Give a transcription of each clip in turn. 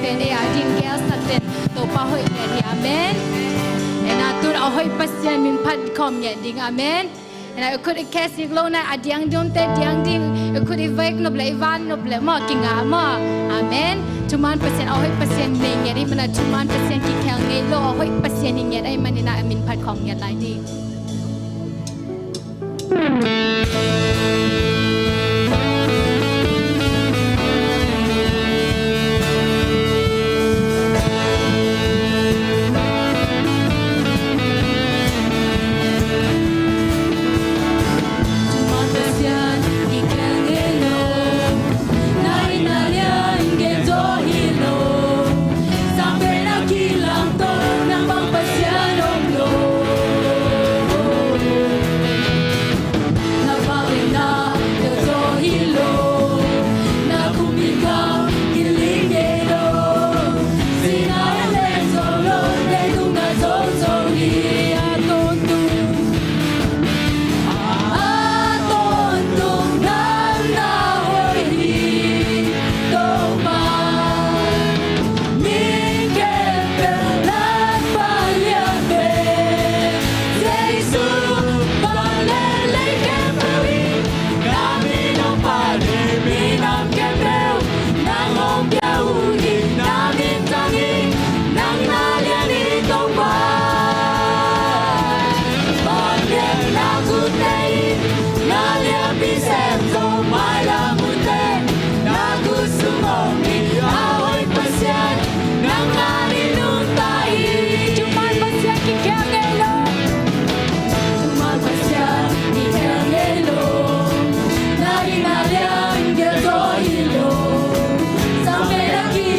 ten e ading gel saten to pa hoi ni amen ena tur a hoi pasien min pad kom ye ding amen ena ukut ikes ik lo na adiang dom te diang ding ukut ivek no ble ivan no ble mo kinga mo amen tuman pasien a hoi pasien ne ye ri mana tuman pasien ki kel ne lo a hoi pasien ni ye dai manina min pad kom ye lai di Sampai lagi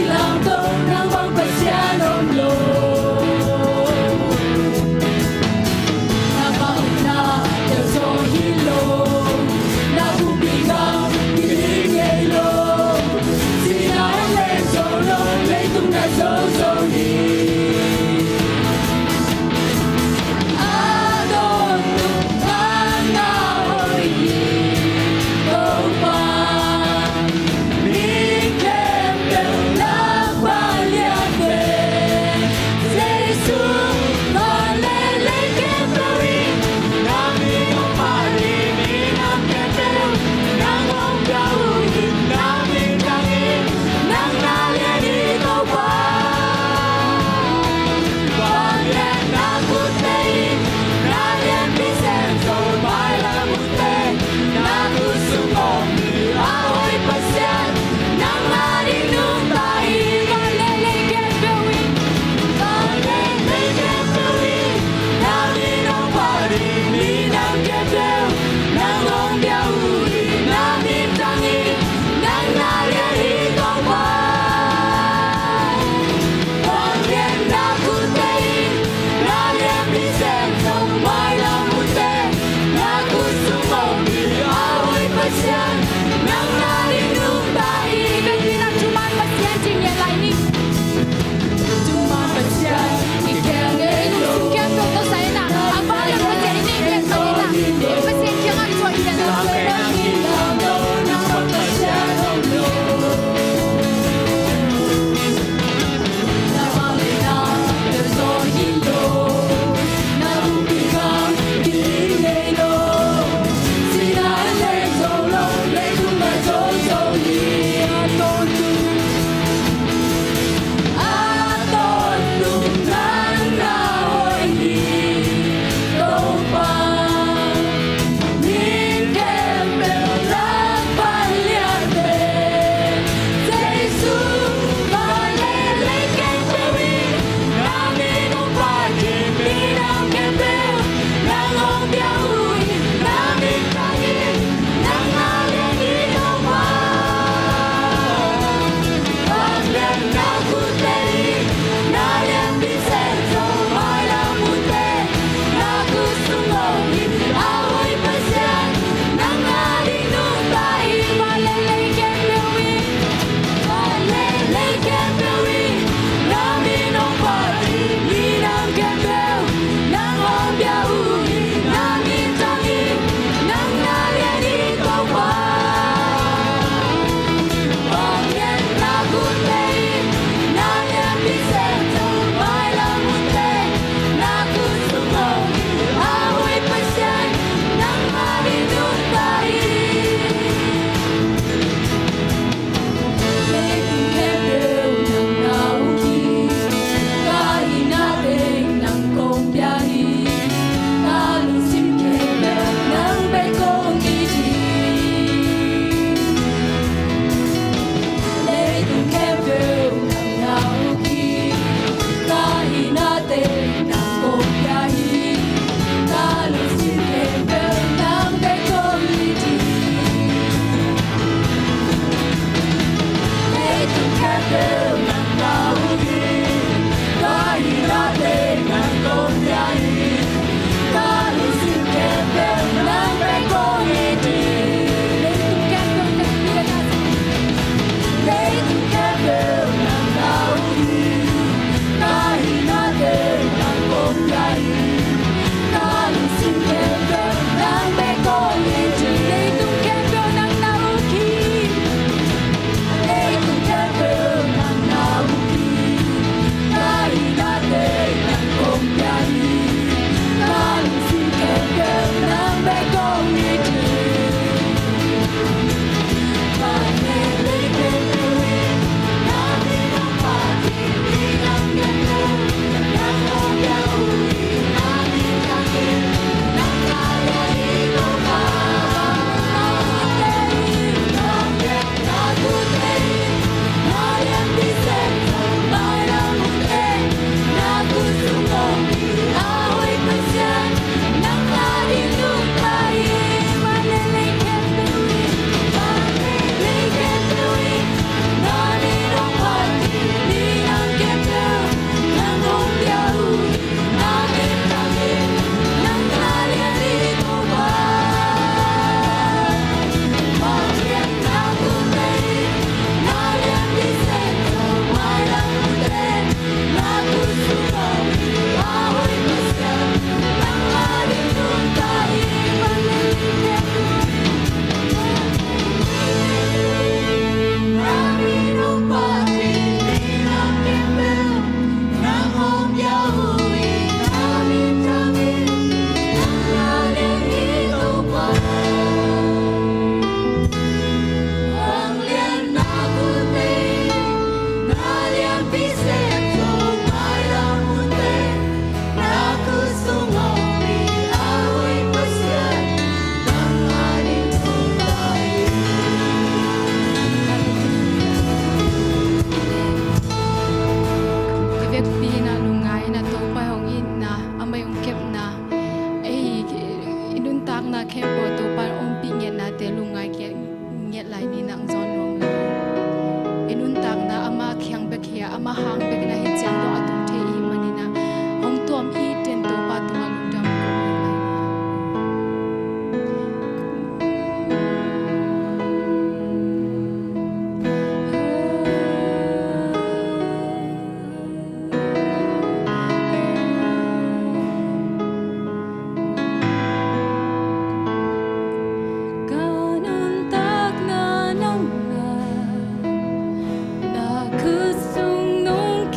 Kusung nung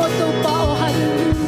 mo to pa o hallelujah.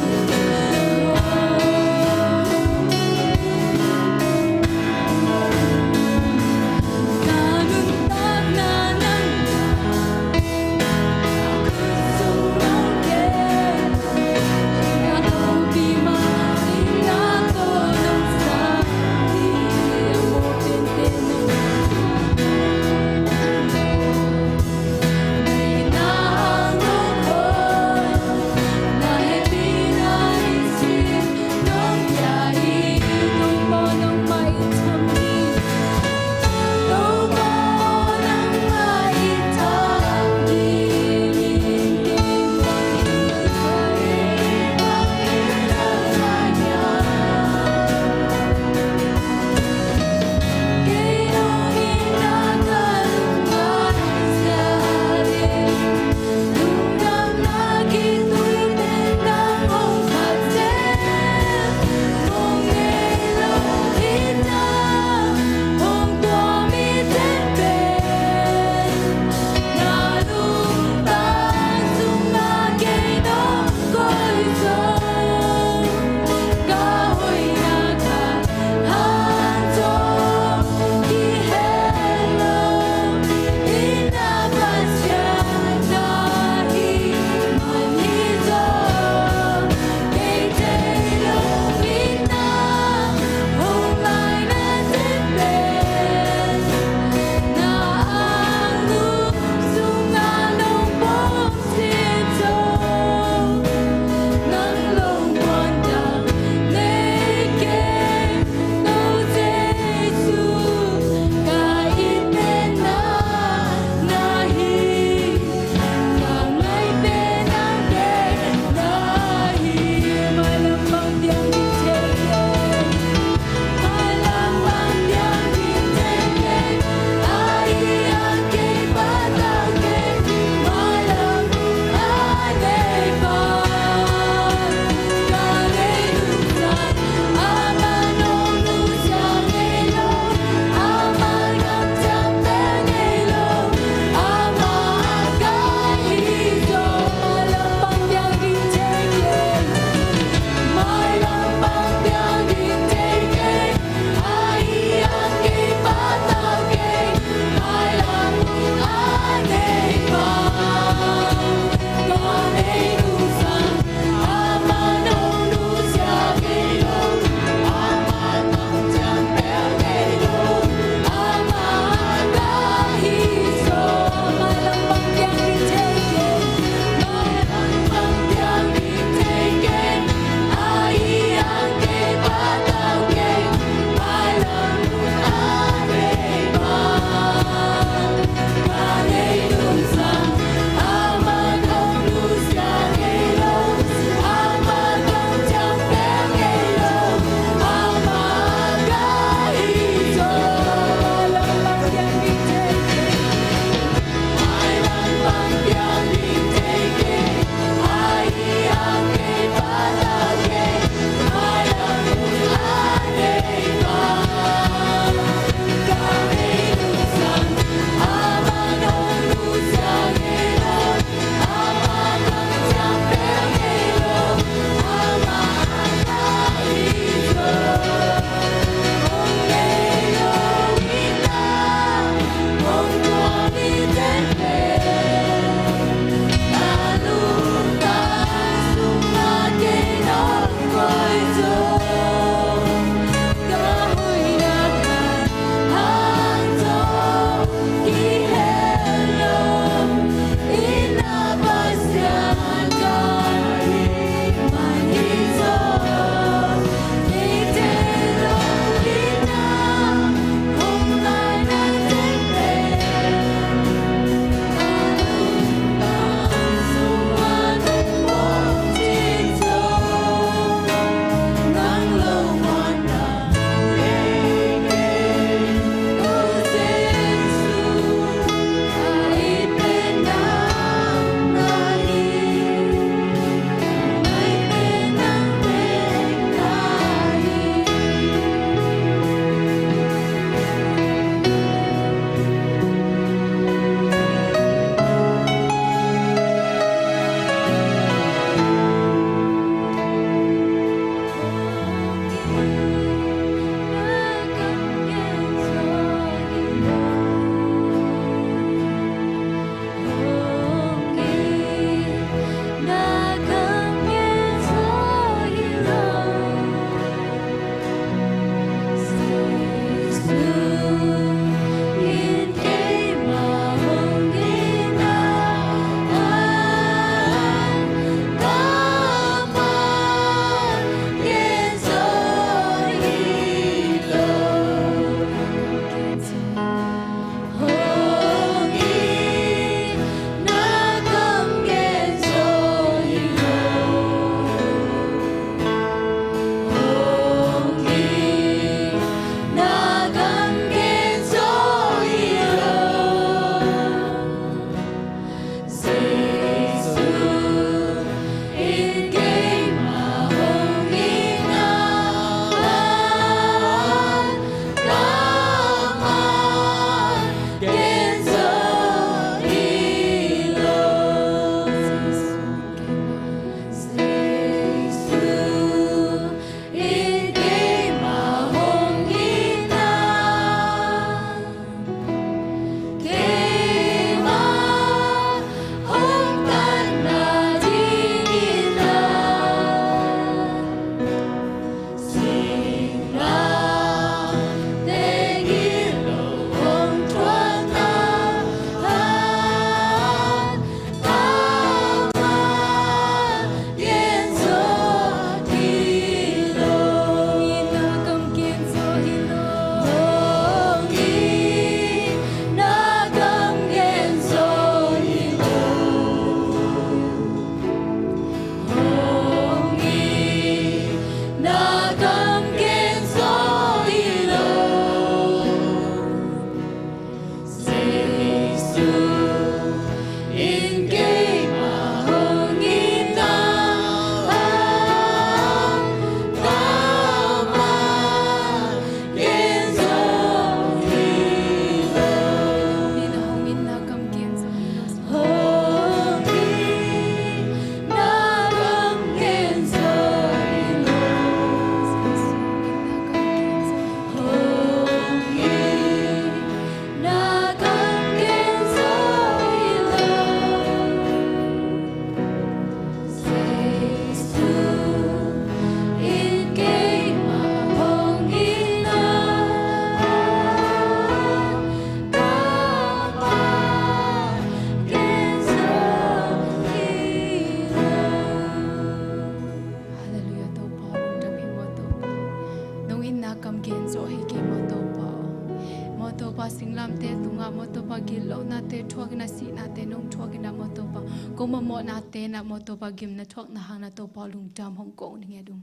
na te nong thua ke na mo to pa ko mo na te na mo to pa gim na thok na hang na to pa lung tam hong ko ni ngedum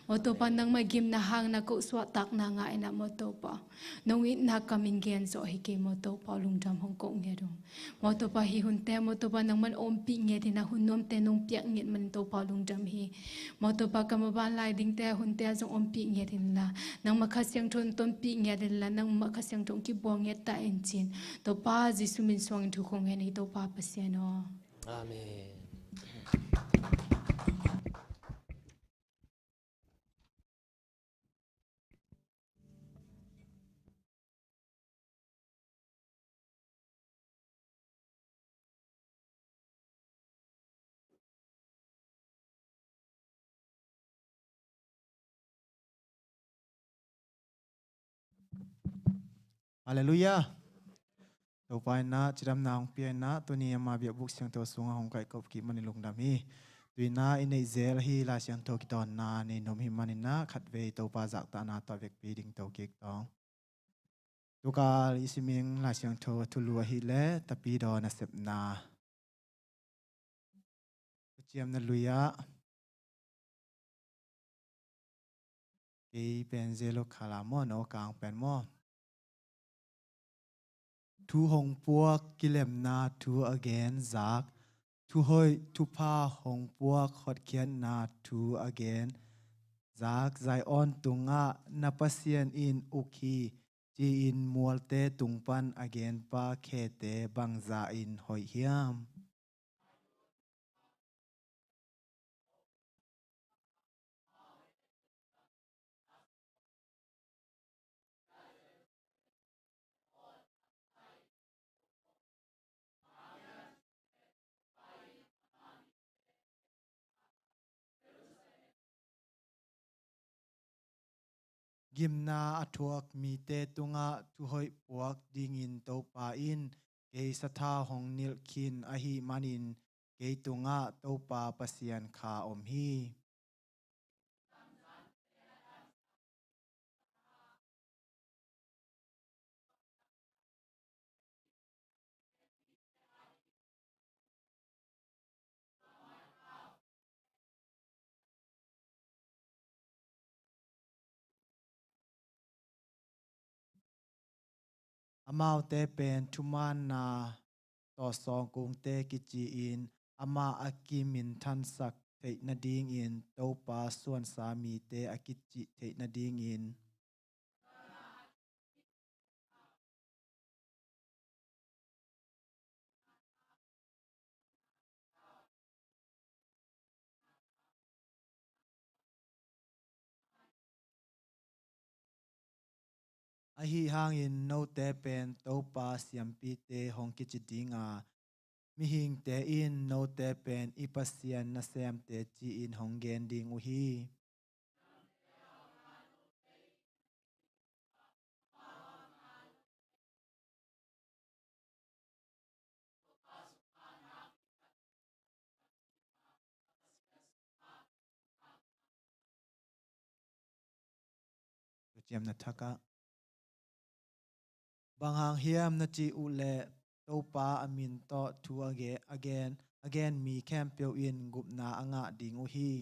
mo to pa nang ma gim na hang na ko swa tak na nga na mo to pa nong it na kaming gen so hi ke mo to pa lung tam hong ko ngedum mo to pa hi hun te mo to pa nang man om pi nge ti na hun nom te nong piak nget man to pa lung tam hi mo to pa kam ban lai ding te hun te jong om pi nge tin la nang ma kha siang thon ton pi nge den la nang ma kha siang thong ki bo nge ta en chin to pa jisu min swang thu khong he ni to pa pa se no Amen. Hallelujah. To pai na chiram na hong pia na to ni ama bia buk siang to sunga hong kai kop ki mani lung dami. Tui na in ei zel hi la siang to ki ton na ni nom hi mani na khat ve to pa zak ta na to vek pi ding to ki tong. Tu ka isiming la siang to tu lu hi le tapi do na sep na. Chiam na luya. Ki pen zelo khala mo no kang pen mo. Thu hong puak kilem na thu again zak. Thu hoi thu pa hong puak hot kian na thu again. Zak zai on tunga na pasien in ukhi. Chi in mualte tungpan again pa khete bang za in hoi hiam. Gimna athuak mi te tunga thu hoi puak ding in to pa in ke satha hong nil khin ahi manin ke tunga to pa pasian kha om hi. Amau te pen thuman na to song kung te kichi in ama akimin than sak thei na ding in to pa suan sami te akichi thei na ding in ahi hang in no te pen to pa siam pi te hong kichi dinga mi hing te in no te pen ipasian na sem te chi in hong gen ding u hi. Chiam na thaka bang hang hiam na chi u le to pa amin to thu again mi kem peo in gup na anga ding u hi.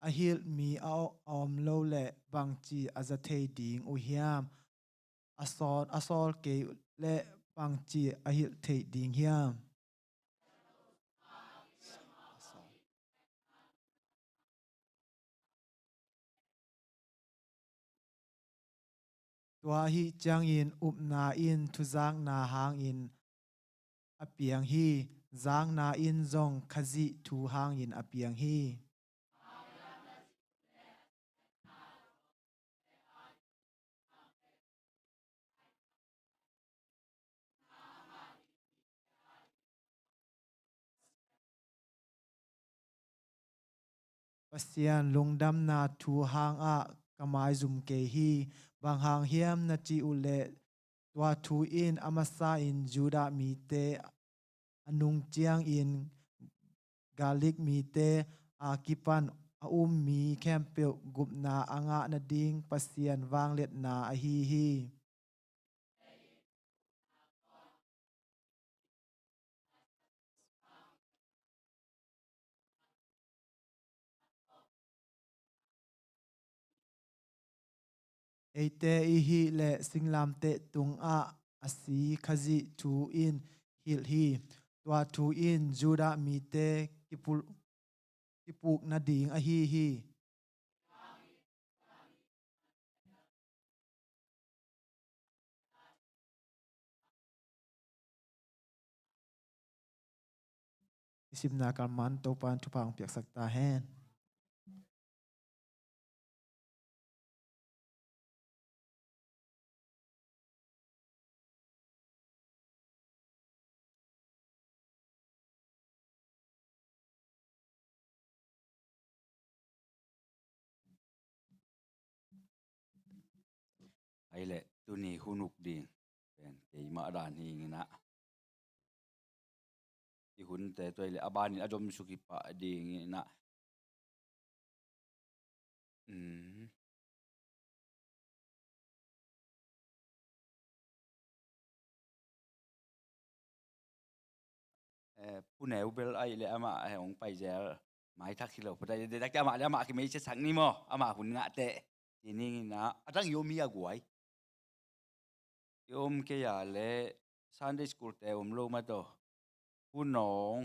Ahil mi ao om lo le bang chi azathei ding u hiam asol ke le bang chi ahil thei ding hiam. Tua hi chang in up na in thu zang na hang in apiang hi zang na in zong khazi thu hang in apiang hi. Pasian lungdam na thu hang a kamai zum ke hi bang hang hiam na chi u le tua thu in amasa in juda mi te anung chiang in garlic mi te kipan mi kempe gupna anga na ding pasian wang let na a hi eite hi le singlam te tung a asi khazi thu in hil hi tua thu in juda mi te kipuk na ding a hi isimna kalman to pan thupang piak sakta hen ai le tu ni hunuk ding pen ke ma dan hi ngina i hun te to le abani adom suki pa ding ngina puneu bel ai le ama ong pai zel mai thak khilo pada de dak ama le ama ki me che sang ni mo ama hun nga te ini na atang yomi aguai yom ke ya le Sunday school te lo ma to punong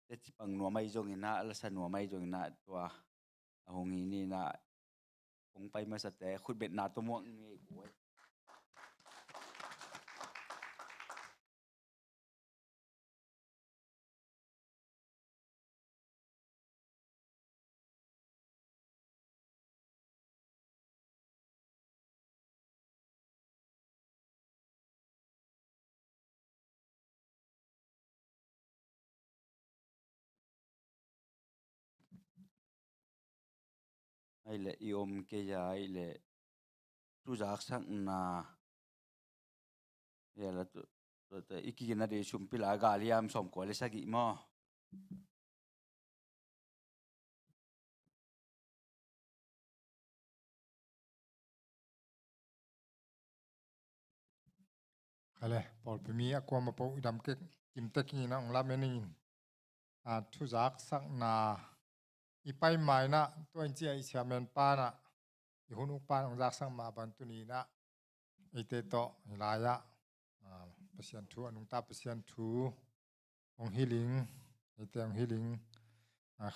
te ti pang no mai jong ina la sa no mai jong ina tua ahong ini na ong pai ma sa te khut bet na to mo nge guai ai le yom ke ya ai le tu jak sang na ya la tu te iki na de sum pila galiam som ko le sagi mo ale Paul pemi akwa ma po idam ke kim te ki na ngla menin thu jak sak na ipai mai na to in chi ai chairman pa na i hunu pa ong jak sang ma ban tu ni na ite to hilaya pasian thu anung ta pasian thu ong healing ite ong healing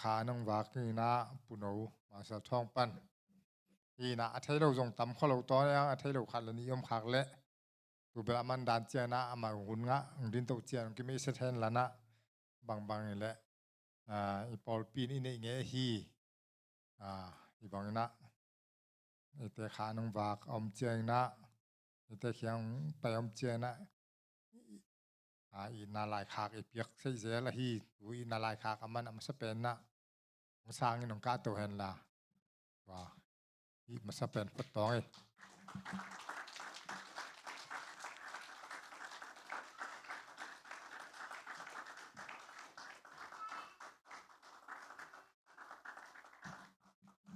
kha nang wak ni na puno ma sa thong pan i na a thai lo jong tam kho lo to ya a thai lo khat la ni yom khak le tu bela man dan chia na ama hun nga din to chia ki me se then la na bang ni le i pol pin in nge hi i bang na ite kha nang wak om chia na ite khiang pa om chia na i na lai khak i piak sei ze la hi tu i na lai khak aman am sa pen na ong sang ni nong ka to hen la wa i ma sa pen pat tong e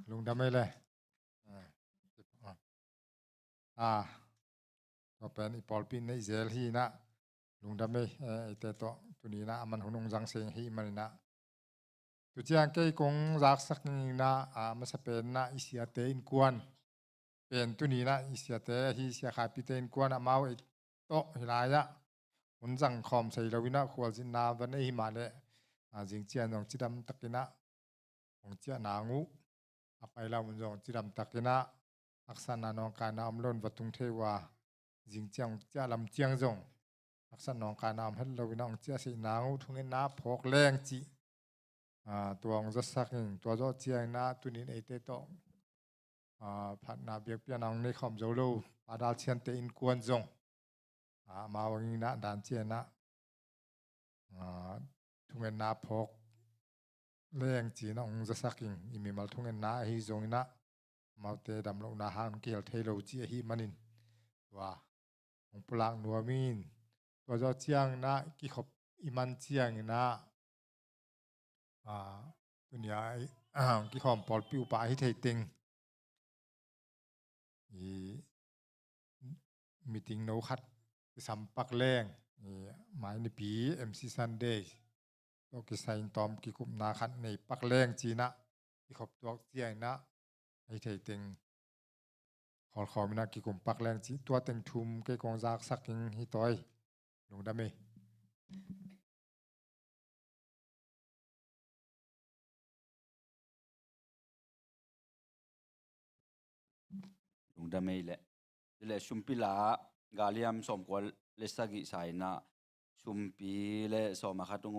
lung đam mê le to pen i pol pin nei zel hi na lung đam mê te to tu ni na aman hunong jang seng hi man na tu chiang ke kong jak sak ni na ma sa pen na i sia te in kwan pen tu ni na i sia te hi sia kha pi te in kwan amao i to hilaya hun jang khom sei lawina khwal jin na van ei ma le jing chian nong chidam takina ong chia na ngu apai la mun jong chidam takina aksan na nong ka na amlon watung thewa jing chiang cha lam chiang jong aksan nong ka nam hel lawina ong chia sei na ngu thungin na phok leng chi tuang za saking tua zo chiang na tunin ate to phat na biak pian ang nei khom zo lo adal chian te in kwan jong ma wang na dan chian na thungen na phok leng chi na ong za saking imi mal thungen na hi zong na maute dam lo na han kel thelo chi hi manin wa ong pulang nuamin tua zo chiang na ki khop iman chiang na ตัวนี้กี่หอมปอลปิวปะให้ไทยติงมีติงโนคัดสัมปักแรงหมายในปีMC Sundayตัวกิไซน์ตอมกิคุมนาคัดในปักแรงจีนะที่ขบตัวเจียนะให้ไทยติงขอมีนักกิคุมปักแรงจีตัวเต็งทุมเกกงจากสักยิงฮิตอยลงดำเมลงดำไม่แหละเละชุมพิลากาเลียมสมกว่าเลสกิสายนะชุมพิเละสมัครตรง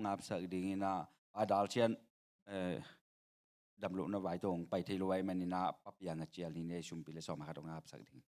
อาบสักดิ่งนะอาดัลเชียนดำลุนไว้ตรงไปที่รวยมันนี่นะปับยังเจียลินเนชุมพิเละสมัครตรงอาบสักดิ่ง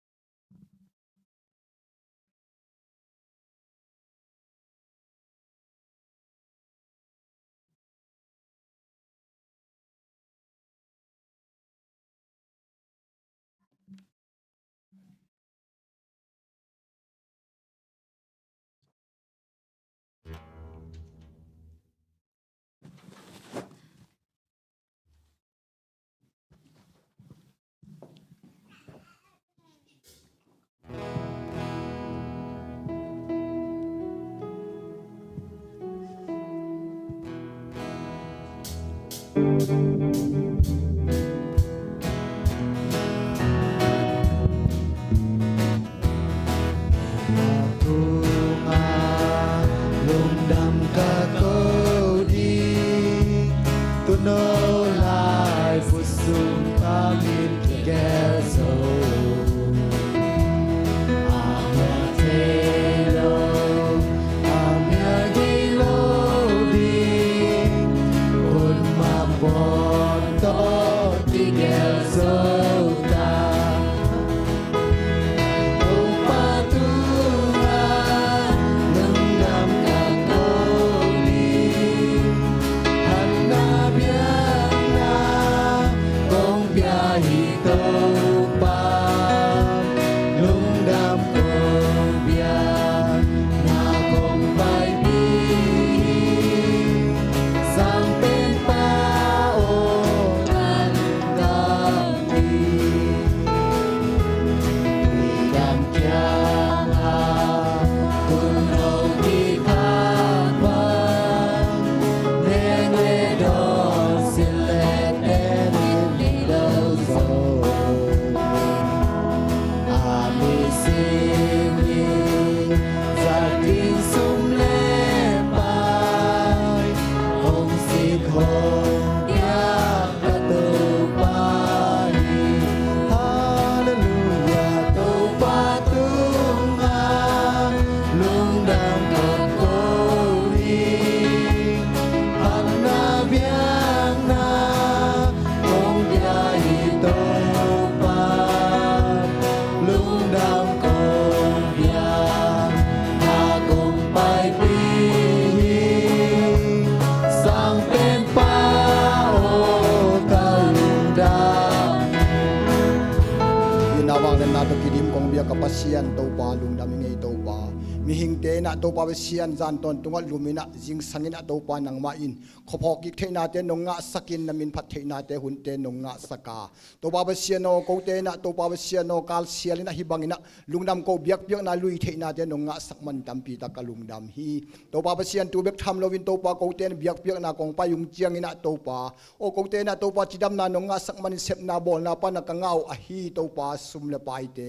กับเซียนตัวปลาลุงดำยังไงตัวปลามีหิงเตนะตัวปลาเซียนจานตอนตัวลุมินะจิงสังนะตัวปลานังมาอินขบหอกกิเทนาเตนงะสกินนามินพัดเทนาเตหุนเตนงะสกาตัวปลาเซียนโนโกเตนะตัวปลาเซียนโนกาลเซียลินะฮิบังนะลุงดำโกเบียกเบียกนาลุยเทนาเตนงะสักมันดำปีตะกลุงดำฮีตัวปลาเซียนตัวเบียกทำโลวินตัวปลาโกเตนเบียกเบียกนากงไปยุงเจียงนะตัวปลาโอโกเตนะตัวปลาจิดำนานงะสักมันเสพนาบอลนาปานักเงาอฮีตัวปลาซุมเลปายเต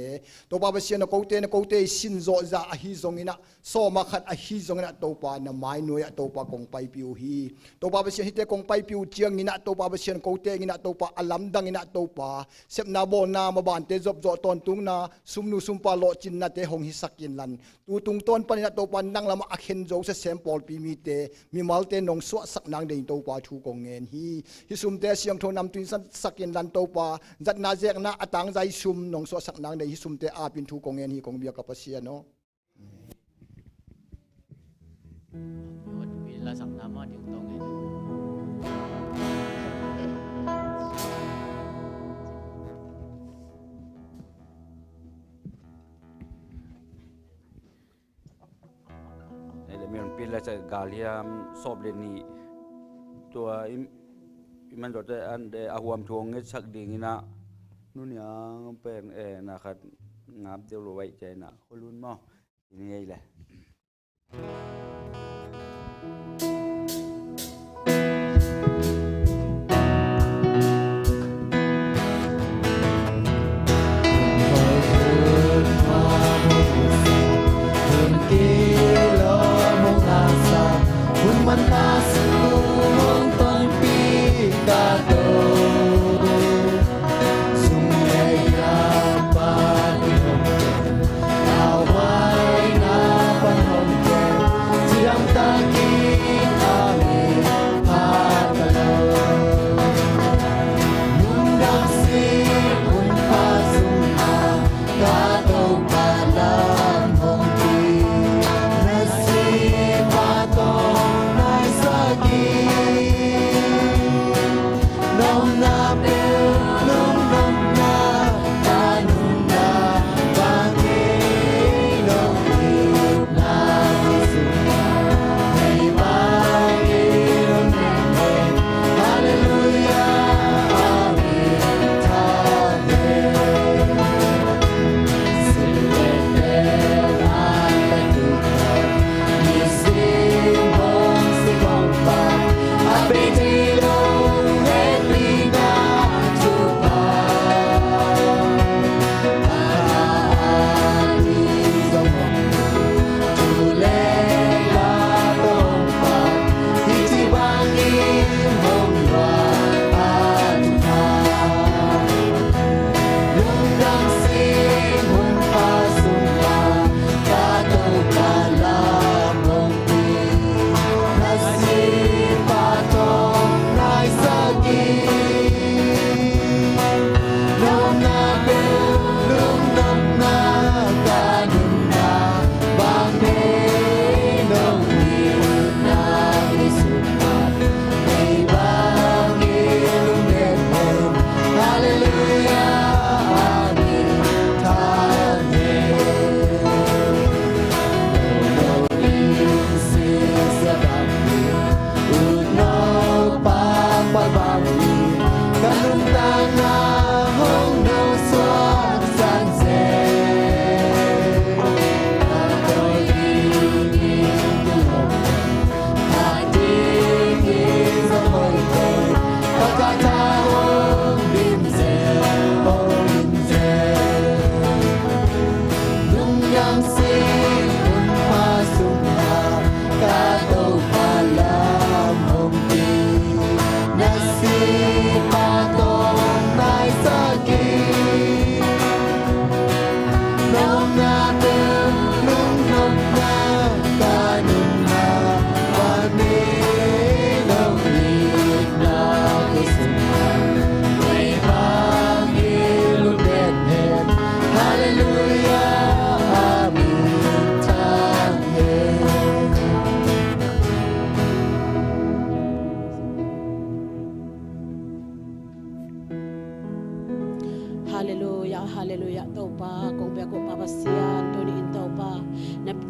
ตัวปลาเซียนโกเตนะโกเตสินโซซาอฮีซงนะโซมาขัดอฮีซงนะตัวปลานะไม้หน่วยตัวปลากงไปปิวฮีตัวปลาเซียนฮิเตกงไปปิวเจียงนะตัวปลาเซียนโกเตนะตัวปลาอลัมดังนะตัวปลาเสพนาบอลนามาบานเตจบจอตอนตุงนาซุมนูซุมปลาโลจินนะเตหงฮิสักินลันตัวตุงต้นปนินะตัวปลานังละมาอักเห็นโจเซเซมปอลปีมีเตมีมัลเตนงสวสักนางเดินตัวปลาชูกงเงินฮิซุมเตเสียงโทนำตุนสักินลันตัวปลาจัดนาเจกนาอตังใจซุมนงสวสักนางเดินฮิซุมเตอาปินทูกงเงินฮิกงเบียกับเสียโนBila sang nama di utong ini. Elemen pila sa galiam sobleni ตัวมันโดดได้อันเดอาหวมทวงเงสักดิ่งนะนู่นยังเป็นนะครับงามเดียวรวยใจนะคนรุ่นมั่งนี่ไงแหละ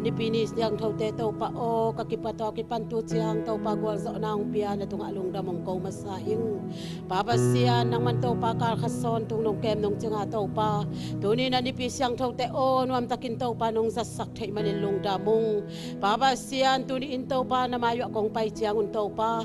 Nipinis yang thau te tau pa o kakipato kipantu chiang tau pa gol zo nang pia na tung alung damong ko masaing papasian nang man tau pa kar khason tung nong kem nong chinga tau pa tuni na nipis yang thau te o nuam takin tau pa nong sasak thai manin lung damong papasian tuni in tau pa na mayo kong pai chiang un tau pa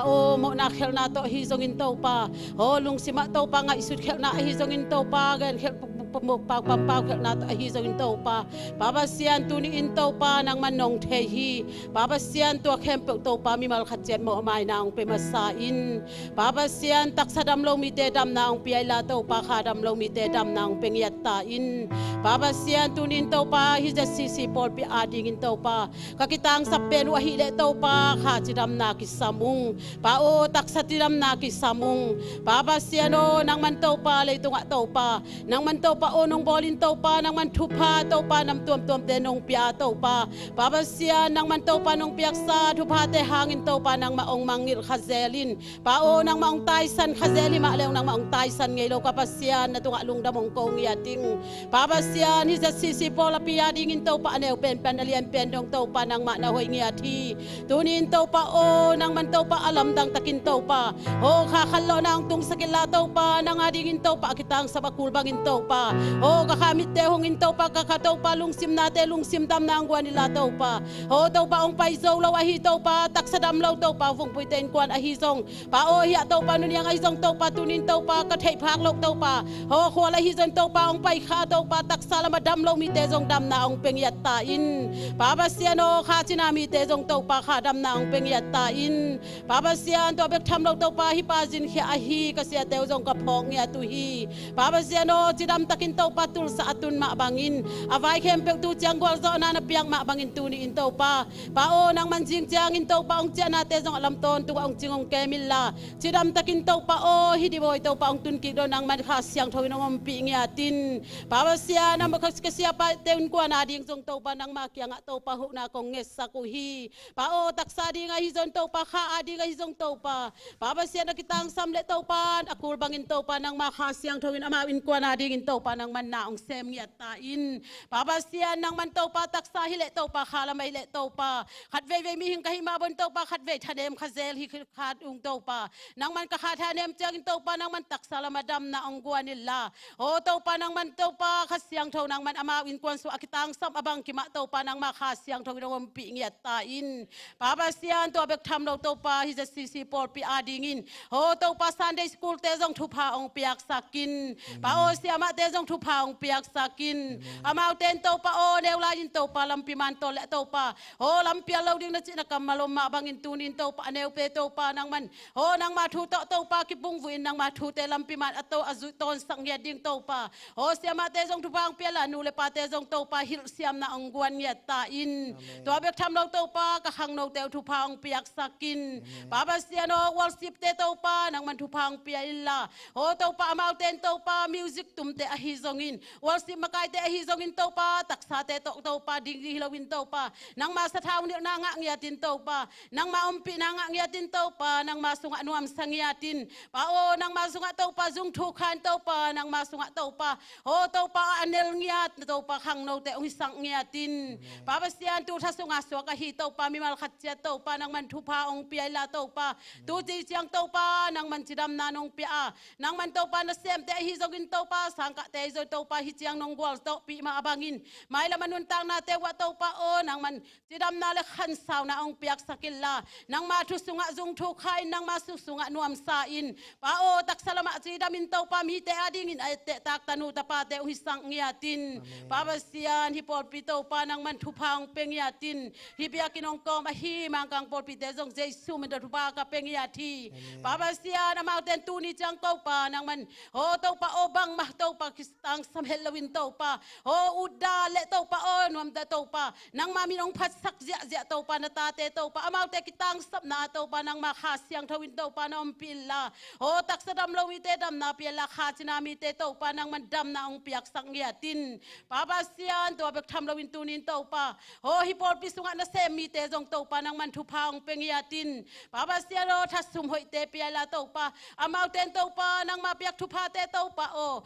o mo na khel na to hi zong in tau pa o lung sima tau pa nga isut khel na hi zong in tau pa gan khel pamuk pau khel na to hi zong in tau pa papasian tuni in tau pa nang manong thehi papasian to khempek to pa mi mal khachen mo mai nang pe masain papasian taksadam lo mi te dam nang piai la to pa khadam lo mi te dam nang pengiat ta in papasian tunin to pa hi ja sisi pol pi ading in to pa kakitang sapen wa hi le to pa kha chidam na ki samung pa o taksatiram na ki samung papasian o nang man to pa le to nga to pa nang man to pa o nong bolin tau pa nang man thupa tau pa nam tuam te nong pia tau pa Papa sian nang man tau pa nong piak sa thupa te hangin tau pa nang maong mangil khazelin pa o nang maong taisan khazeli ma leong nang maong taisan ngei lo kapasian na tunga lung damong kong yating Papa sian hi sa sisi pola pia dingin tau pa aneu pen panalian pen dong tau pa nang ma na hoi ngiati tunin tau pa o nang man tau pa alam dang takin tau pa o kakalo nang tung sakila tau pa nang adingin tau pa kitang sabakul bangin tau pa o kakamit te hongin tau pa kakatau pa lungsim nate lungsim dam nang gwan nila tau pa o tau pa ong paizo law ahi tau pa taksadam law tau pa fung puiten kwan ahi zong pa o hiya tau pa nunyang ahi zong tau pa tunin tau pa kathei phak law tau pa o khwala hi zong tau pa ong pai kha tau pa taksala madam law mi te zong dam na ong pengyat ta in Papa siano kha chinami te zong tau pa kha dam na ong pengyat ta in Papa sian to bek tham law tau pa hi pa jin khia ahi ka sia te zong ka phok ngia tu hi Papa siano chidam takin tau pa tul sa atun ma bangin avai khem pek tu chang gwal zo na na piang ma bangin tu ni in tau pa o nang manjing chang in tau pa ong chana te zong alam ton tu ong chingong kemilla chidam takin tau pa o hidi boy tau pa ong tun ki do nang man kha siang thoi nong pi ngia tin Papa sia na ma khas ka sia pa teun kwa na ding zong tau pa nang ma kyang tau pa hu na kong nges sa ku hi o taksa ding a hi zon tau pa kha adi ga hi zong tau pa Papa sia na kitang samle tau pa akul bangin tau pa nang ma kha siang thoi ama in kwa na ding in tau pa nang man na ong sem ngia ta in Papa sia nang man tau pa taksa hi le tau pa khala mai le tau pa khat ve mi hing ka hi ma bon tau pa khat ve thanem khazel hi khat ung tau pa nang man ka khat thanem chang in tau pa nang man taksa la madam na ong guanilla o tau pa nang man tau pa khasiang thau nang man ama in kwan su akitang sam abang ki ma tau pa nang ma khasiang thau nong pi ngiat ta in Papa sian to bek tham lo tau pa hi sisi por pi adingin o tau pa Sunday school te jong thu pha ong piak sakin pa o sia ma te jong thu pha ong piak sakin ama ten tau pa o neu la in tau pa lam pi man to le tau pa o lam pi lo ding na chi na kamalo ma bangin tunin tau pa neu pe tau pa nang man o nang ma thu tau pa ki pung vuin nang ma thu te lam pi man ato azu ton sang ya ding tau pa o sia ma te jong thu pa ong pi la nu le pa te jong tau pa hil siam na ong guan ya ta in to bek tham lo tau pa ka hang no te thu pa ong piak sakin Papa sia no worship te tau pa nang man thu pa ong pi illa o tau pa amau ten tau pa music tum te a hi zongin worship makai te a hi zongin tau pa taksa te tok tau pa ding hi lawin tau pa nang ma sa thau ni na nga ngiatin tau pa nang ma umpi na nga ngiatin tau pa nang ma sunga nuam sangiatin pa o nang ma sunga tau pa zung thu khan tau pa nang ma sunga tau pa o tau pa anel ngiat tau pa khang no te ong sang ngiatin Papa sian tu tha sunga so ka hi tau pa mi mal khat chia tau pa nang man thu pa ong pi la tau pa tu ji chiang tau pa nang man chidam na nong pi a nang man tau pa na sem te hi zogin tau pa sang ka te zo tau pa hi chiang nong gol tau pi ma abangin mai la manun tang na te wa tau pa o nang man chidam na le khan saw na ong piak sakilla nang ma thu sunga zung thu khai nang ma su sunga nuam sa in pa o tak salama chidam in tau pa mi te ading in ai te tak tanu ta pa te hi sang ngiatin Papa sian hi por pi tau pa nang man thu phang pengiatin hi biakin ong kom a hi mang kang por pi te jong jesu men thu pa ka pengiati Papa sian amau ten tu ni chang tau pa nang man o tau pa o bang mah tau pa kistang sam helawin tau pa o uda le tau pa o nuam da tau pa nang ma minong phat sak zia tau pa na ta te tau pa amau te kitang sap na tau pa nang ma kha siang thawin tau pa nom pilla o tak sadam lo wi te dam na pilla kha china mi te tau pa nang man dam na ong piak sak ngiatin Papa sian to bek tham lawin tunin tau pa o hi por pi sunga na sem mi te jong tau pa nang man thu pha ong pengiatin Papa sian o thasum hoi te pilla tau pa amau ten tau pa nang ma piak thu pha te tau pa o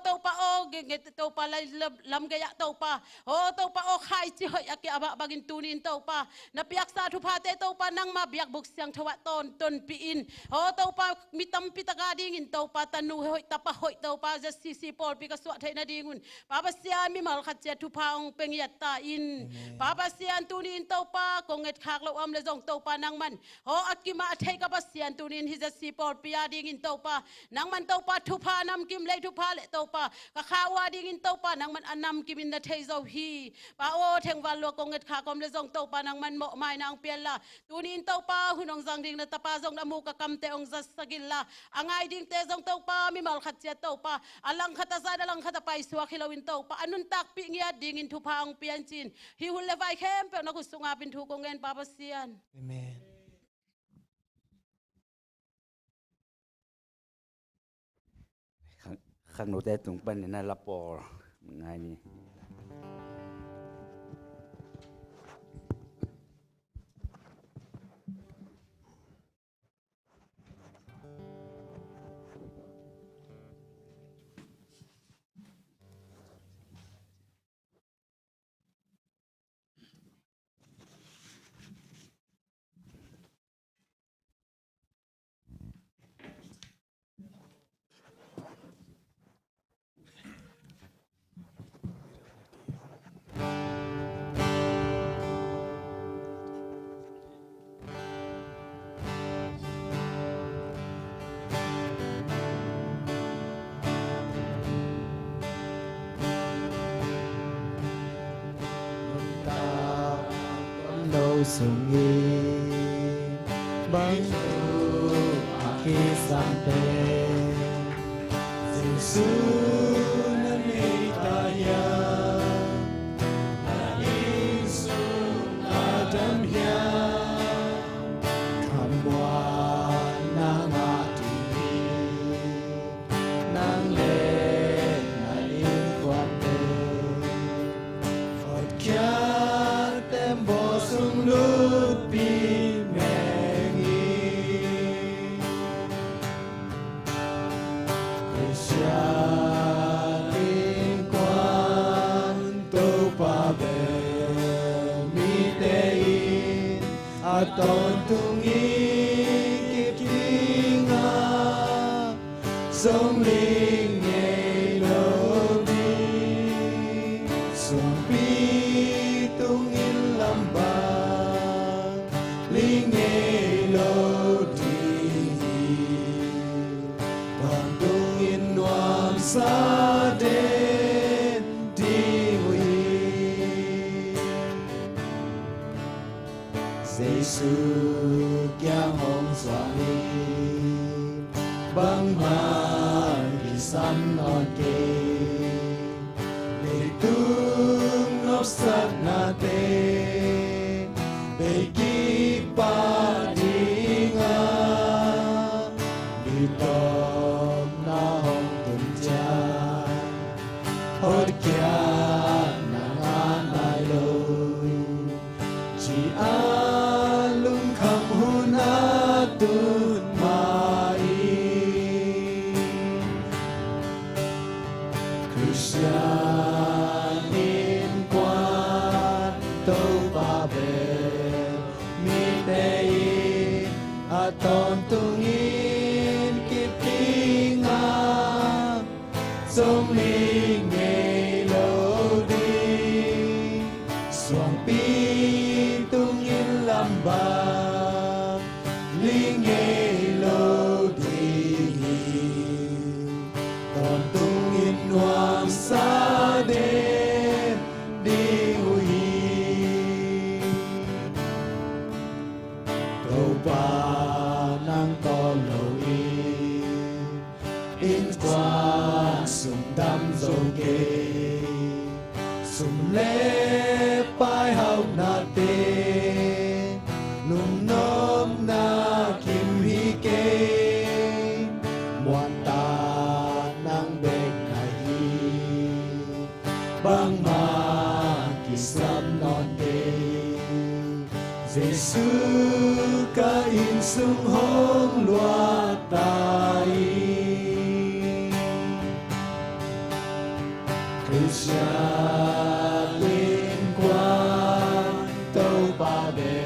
tau pa o ge tau pa lam ge ya tau pa o tau pa o khai chi hoi aki aba bagin tunin tau pa na piak sa thu pha te tau pa nang ma biak buk siang thawa ton pi in o tau pa mitam pitaka ding in tau pa tanu hoi tapa hoi tau pa ja sisi por pi ka swat thai na dingun Papa sian mi mal khat che thu pha ong pengiat ta in Papa sian tunin tau pa konget khak lo am le jong tau pa nang man o akima thai ka pa sian tunin hi ja si por pi ading in tau pa nang man tau pa thu pha nam kim le thu pha le tau pa ka khawa ding in tau pa nang man anam kim in na thei zo hi pa o theng wal lo konget kha kom le jong tau pa nang man mo mai nang piala tunin tau pa hunong jang ding na tapa jong na mu ka kam te ong jas sagilla angai ding te jong tau pa mi mal khat che tau pa alang khata sa dalang khata pai suwa khilawin tau pa anun tak pi ngia ding in thu pha ong pian chin hi hul le vai khem pe na ku sunga pin thu ko ngen Papa sian Amen. khang nô tê tung pan nè la por ngay ni đâu sungin bang tu akhir sampai Yesus nanitaya Yesus adamnya kamwan nang ati nang le na inkwate Kya tembo sung lut pi mengi Krisyanin kwan tu pa be mi tein aton tungin kipinga song ling ngei lo di song pi tungin lambang lingay lo di Toàn tungin nuam sa den di hui Giêsu kyang hong swami bang man ki san non ke tung ngop sat na te Begi padinga Ditom na hong tunja Hod kya na anay lo Chi alung kham hunatun mai Krisyanin kwan tâu ba bè mi tein aton tungin kipinga song ling ngei lo di suang pi tungin lambang ling ngei lo di ton tungin nuam sa den di hui ba nang toloi in quan sum dam zoge sum le pai hau na te num nom na kim hi ke muan ta nang bek kai bang ma ki sam non te Giêsu ca in sung hong loa tai Krisyanin kwan tâu ba be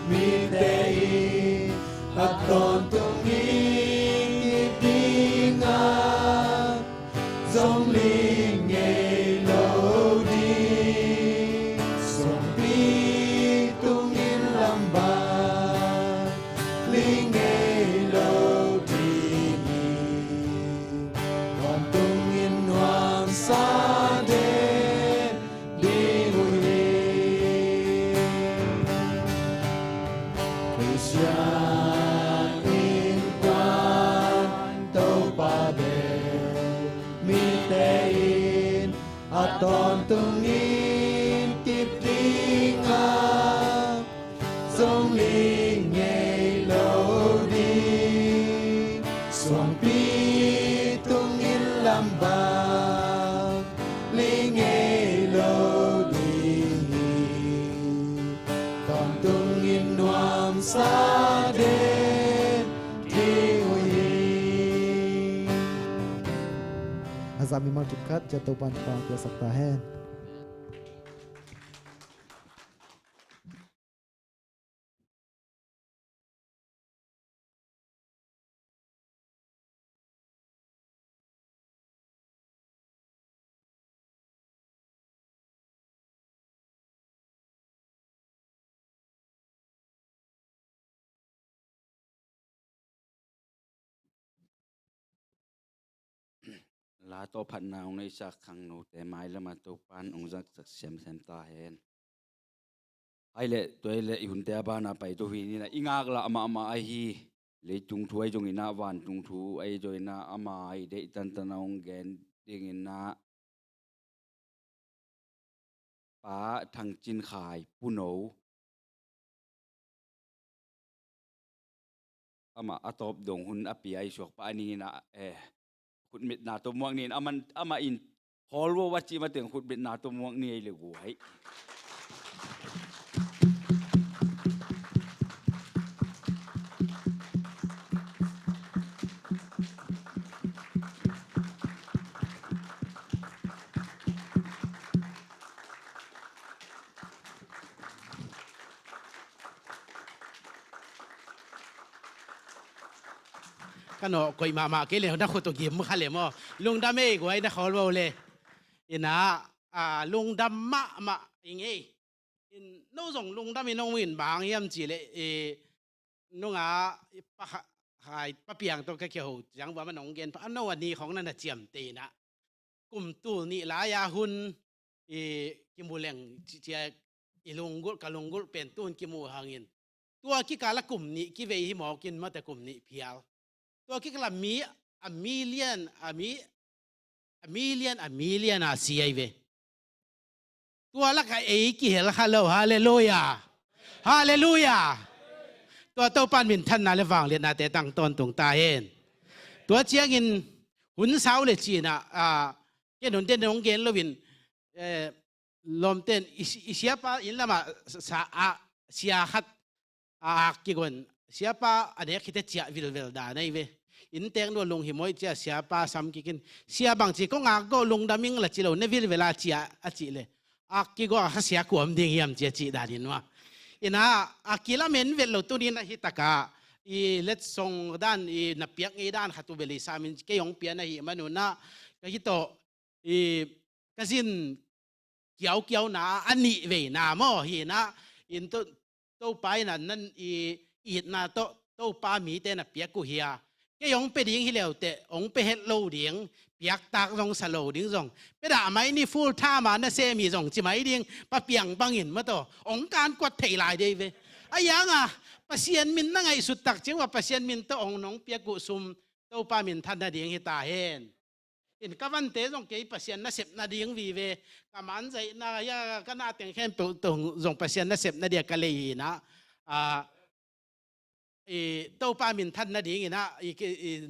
mi tein aton tungin kipinga dòng ling ngei lo di song pi tungin lambang ling ngei lo di còn tungin nuam sa den di hui Krisyanin kwan tâu ba be mi tein aton tungin kipinga song ling ngei lo di suang pi tungin bạc lý nghe lâu đi còn tung in noam xa đến đi huy Azami mau dekat jatuh panpang ke saktahen lá to phật nào này sắc khang nô té mai là mà to pan ông giặc sắc xem ta hen ai lệ tôi lệ hun té ba na pai to hi ni na ingak la ama ai hi le tung thuai jong ina van tung thu ai jo ina ama ai de tan ong gen ding ina pa thang chin khai pu no ama atop dong hun api ai suak pa ani na khut mit na to muang ni ama in holwo wachi ma teng khut mit na to muang ni ai le gu hai kan no koi mama ke le na ko to gim kha le mo lung dam e goi na khol wo le ina lung dam ma inge in no zong lung dam in win bang yam chi le no nga pa hai pa piang to ka ke ho jang wa ma nong gen pa no aniของนั่นน่ะเจียมตีนะกลุ่มตูนี่หลายยาหุนกิมูแหลงเจียอีลงกุกะลงกุเป็นตูนกิมูหางินตัวกิกาละกลุ่มนี้กิเวหิหมอกินมาแต่กลุ่มนี้เพียวตัวกิกาละมีa million aเสียเวตัวละก็เอกิเฮละฮาโลฮาเลลูยาฮาเลลูยาตัวเต้าปานมินท่านนาเลวังเลียนนาแต่ตั้งตนตรงตาเห็นตัวเชียงินหุ่นสาวเลยจีน่ะเกณฑ์หุ่นเต้นน้องเกณฑ์ลวินลมเต้นอิเสียป้าอินละมาเสียขัดกี่คนเสียป้าอันนี้คิดจะเจียวิลด่าในเวอินเต้นดูลงหิมอยเจียเสียป้าซ้ำกี่กินเสียบางทีก็งาก็ลงดามิงละจีเราในวิลเวลาเจียจีเลยกี่ก็เสียกวมดิ่งยามเจียจีด่าดินว่าอินะกี่ละเมนเวลตัวนี้นะฮิตากาเล็ดส่งด้านนับเปียกด้านขัตุเบลิสามินเกยองเปียนะฮิมันน่ะก็ฮิโตก็สินเกี่ยวนะอันนี้เวนะมอฮีนะอินโตไปนั่นอีนะโตปามีแต่นับเปียกกูเฮียเกยองไปดิ้งฮิเลวแต่องไปเฮ็ดโลดิ้งเปียกตากรงสโลดิ้งซองไปด่าไหมนี่ฟูลท่ามานะเซมีซองจิไหมดิ้งปะเปียงบังหินมาโตองการกวดเทลายเดเวไอ้ยังปัสยันมินนั่งไงสุดตักจึงว่าปัสยันมินโตองน้องเปียกุซุมโตปามินทันนาดิ้งฮิตาเฮนอินกวันเตจงเกยปัสยันน่ะเสพนาดิ้งวีเวกามันใจน่ายาก็น่าแต่งแค่ตรงจงปัสยันน่ะเสพนาเดียกะเลยนะโตปามินทันนาดิ้งนะ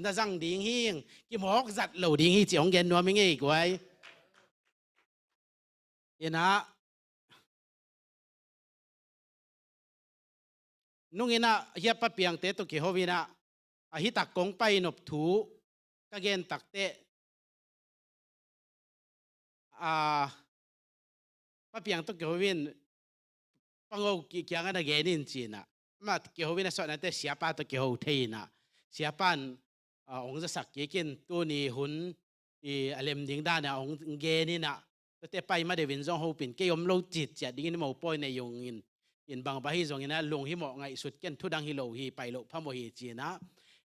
น่าจังดิ้งหิงกิมอกจัดเหล่าดิ้งฮิจิองเกนนัวมิงเอกไว้นะนุ่งอินะเฮียปะเปียงเตตุกิโฮวินะหิตักกงไปนบถูกะเกนตักเตปะเปียงตุกิโฮวินปังโอกิยังกันเกนินจีนะมากิโฮวินะสอนนั่นเตเสียป้าตุกิโฮเทนะเสียป้านองค์จะสักกินตัวนี้หุ่นอเลมดิ้งด้านนะองค์เกนินะแต่ไปมาเดวินจงโฮปินเกยมโลจิตจะดิ้งนี่มาปอยในยงอินอินบางบาฮีจงอินะลงหิมอไงสุดเกนทุดังฮิโลฮีไปโลพะโมฮีจีนะ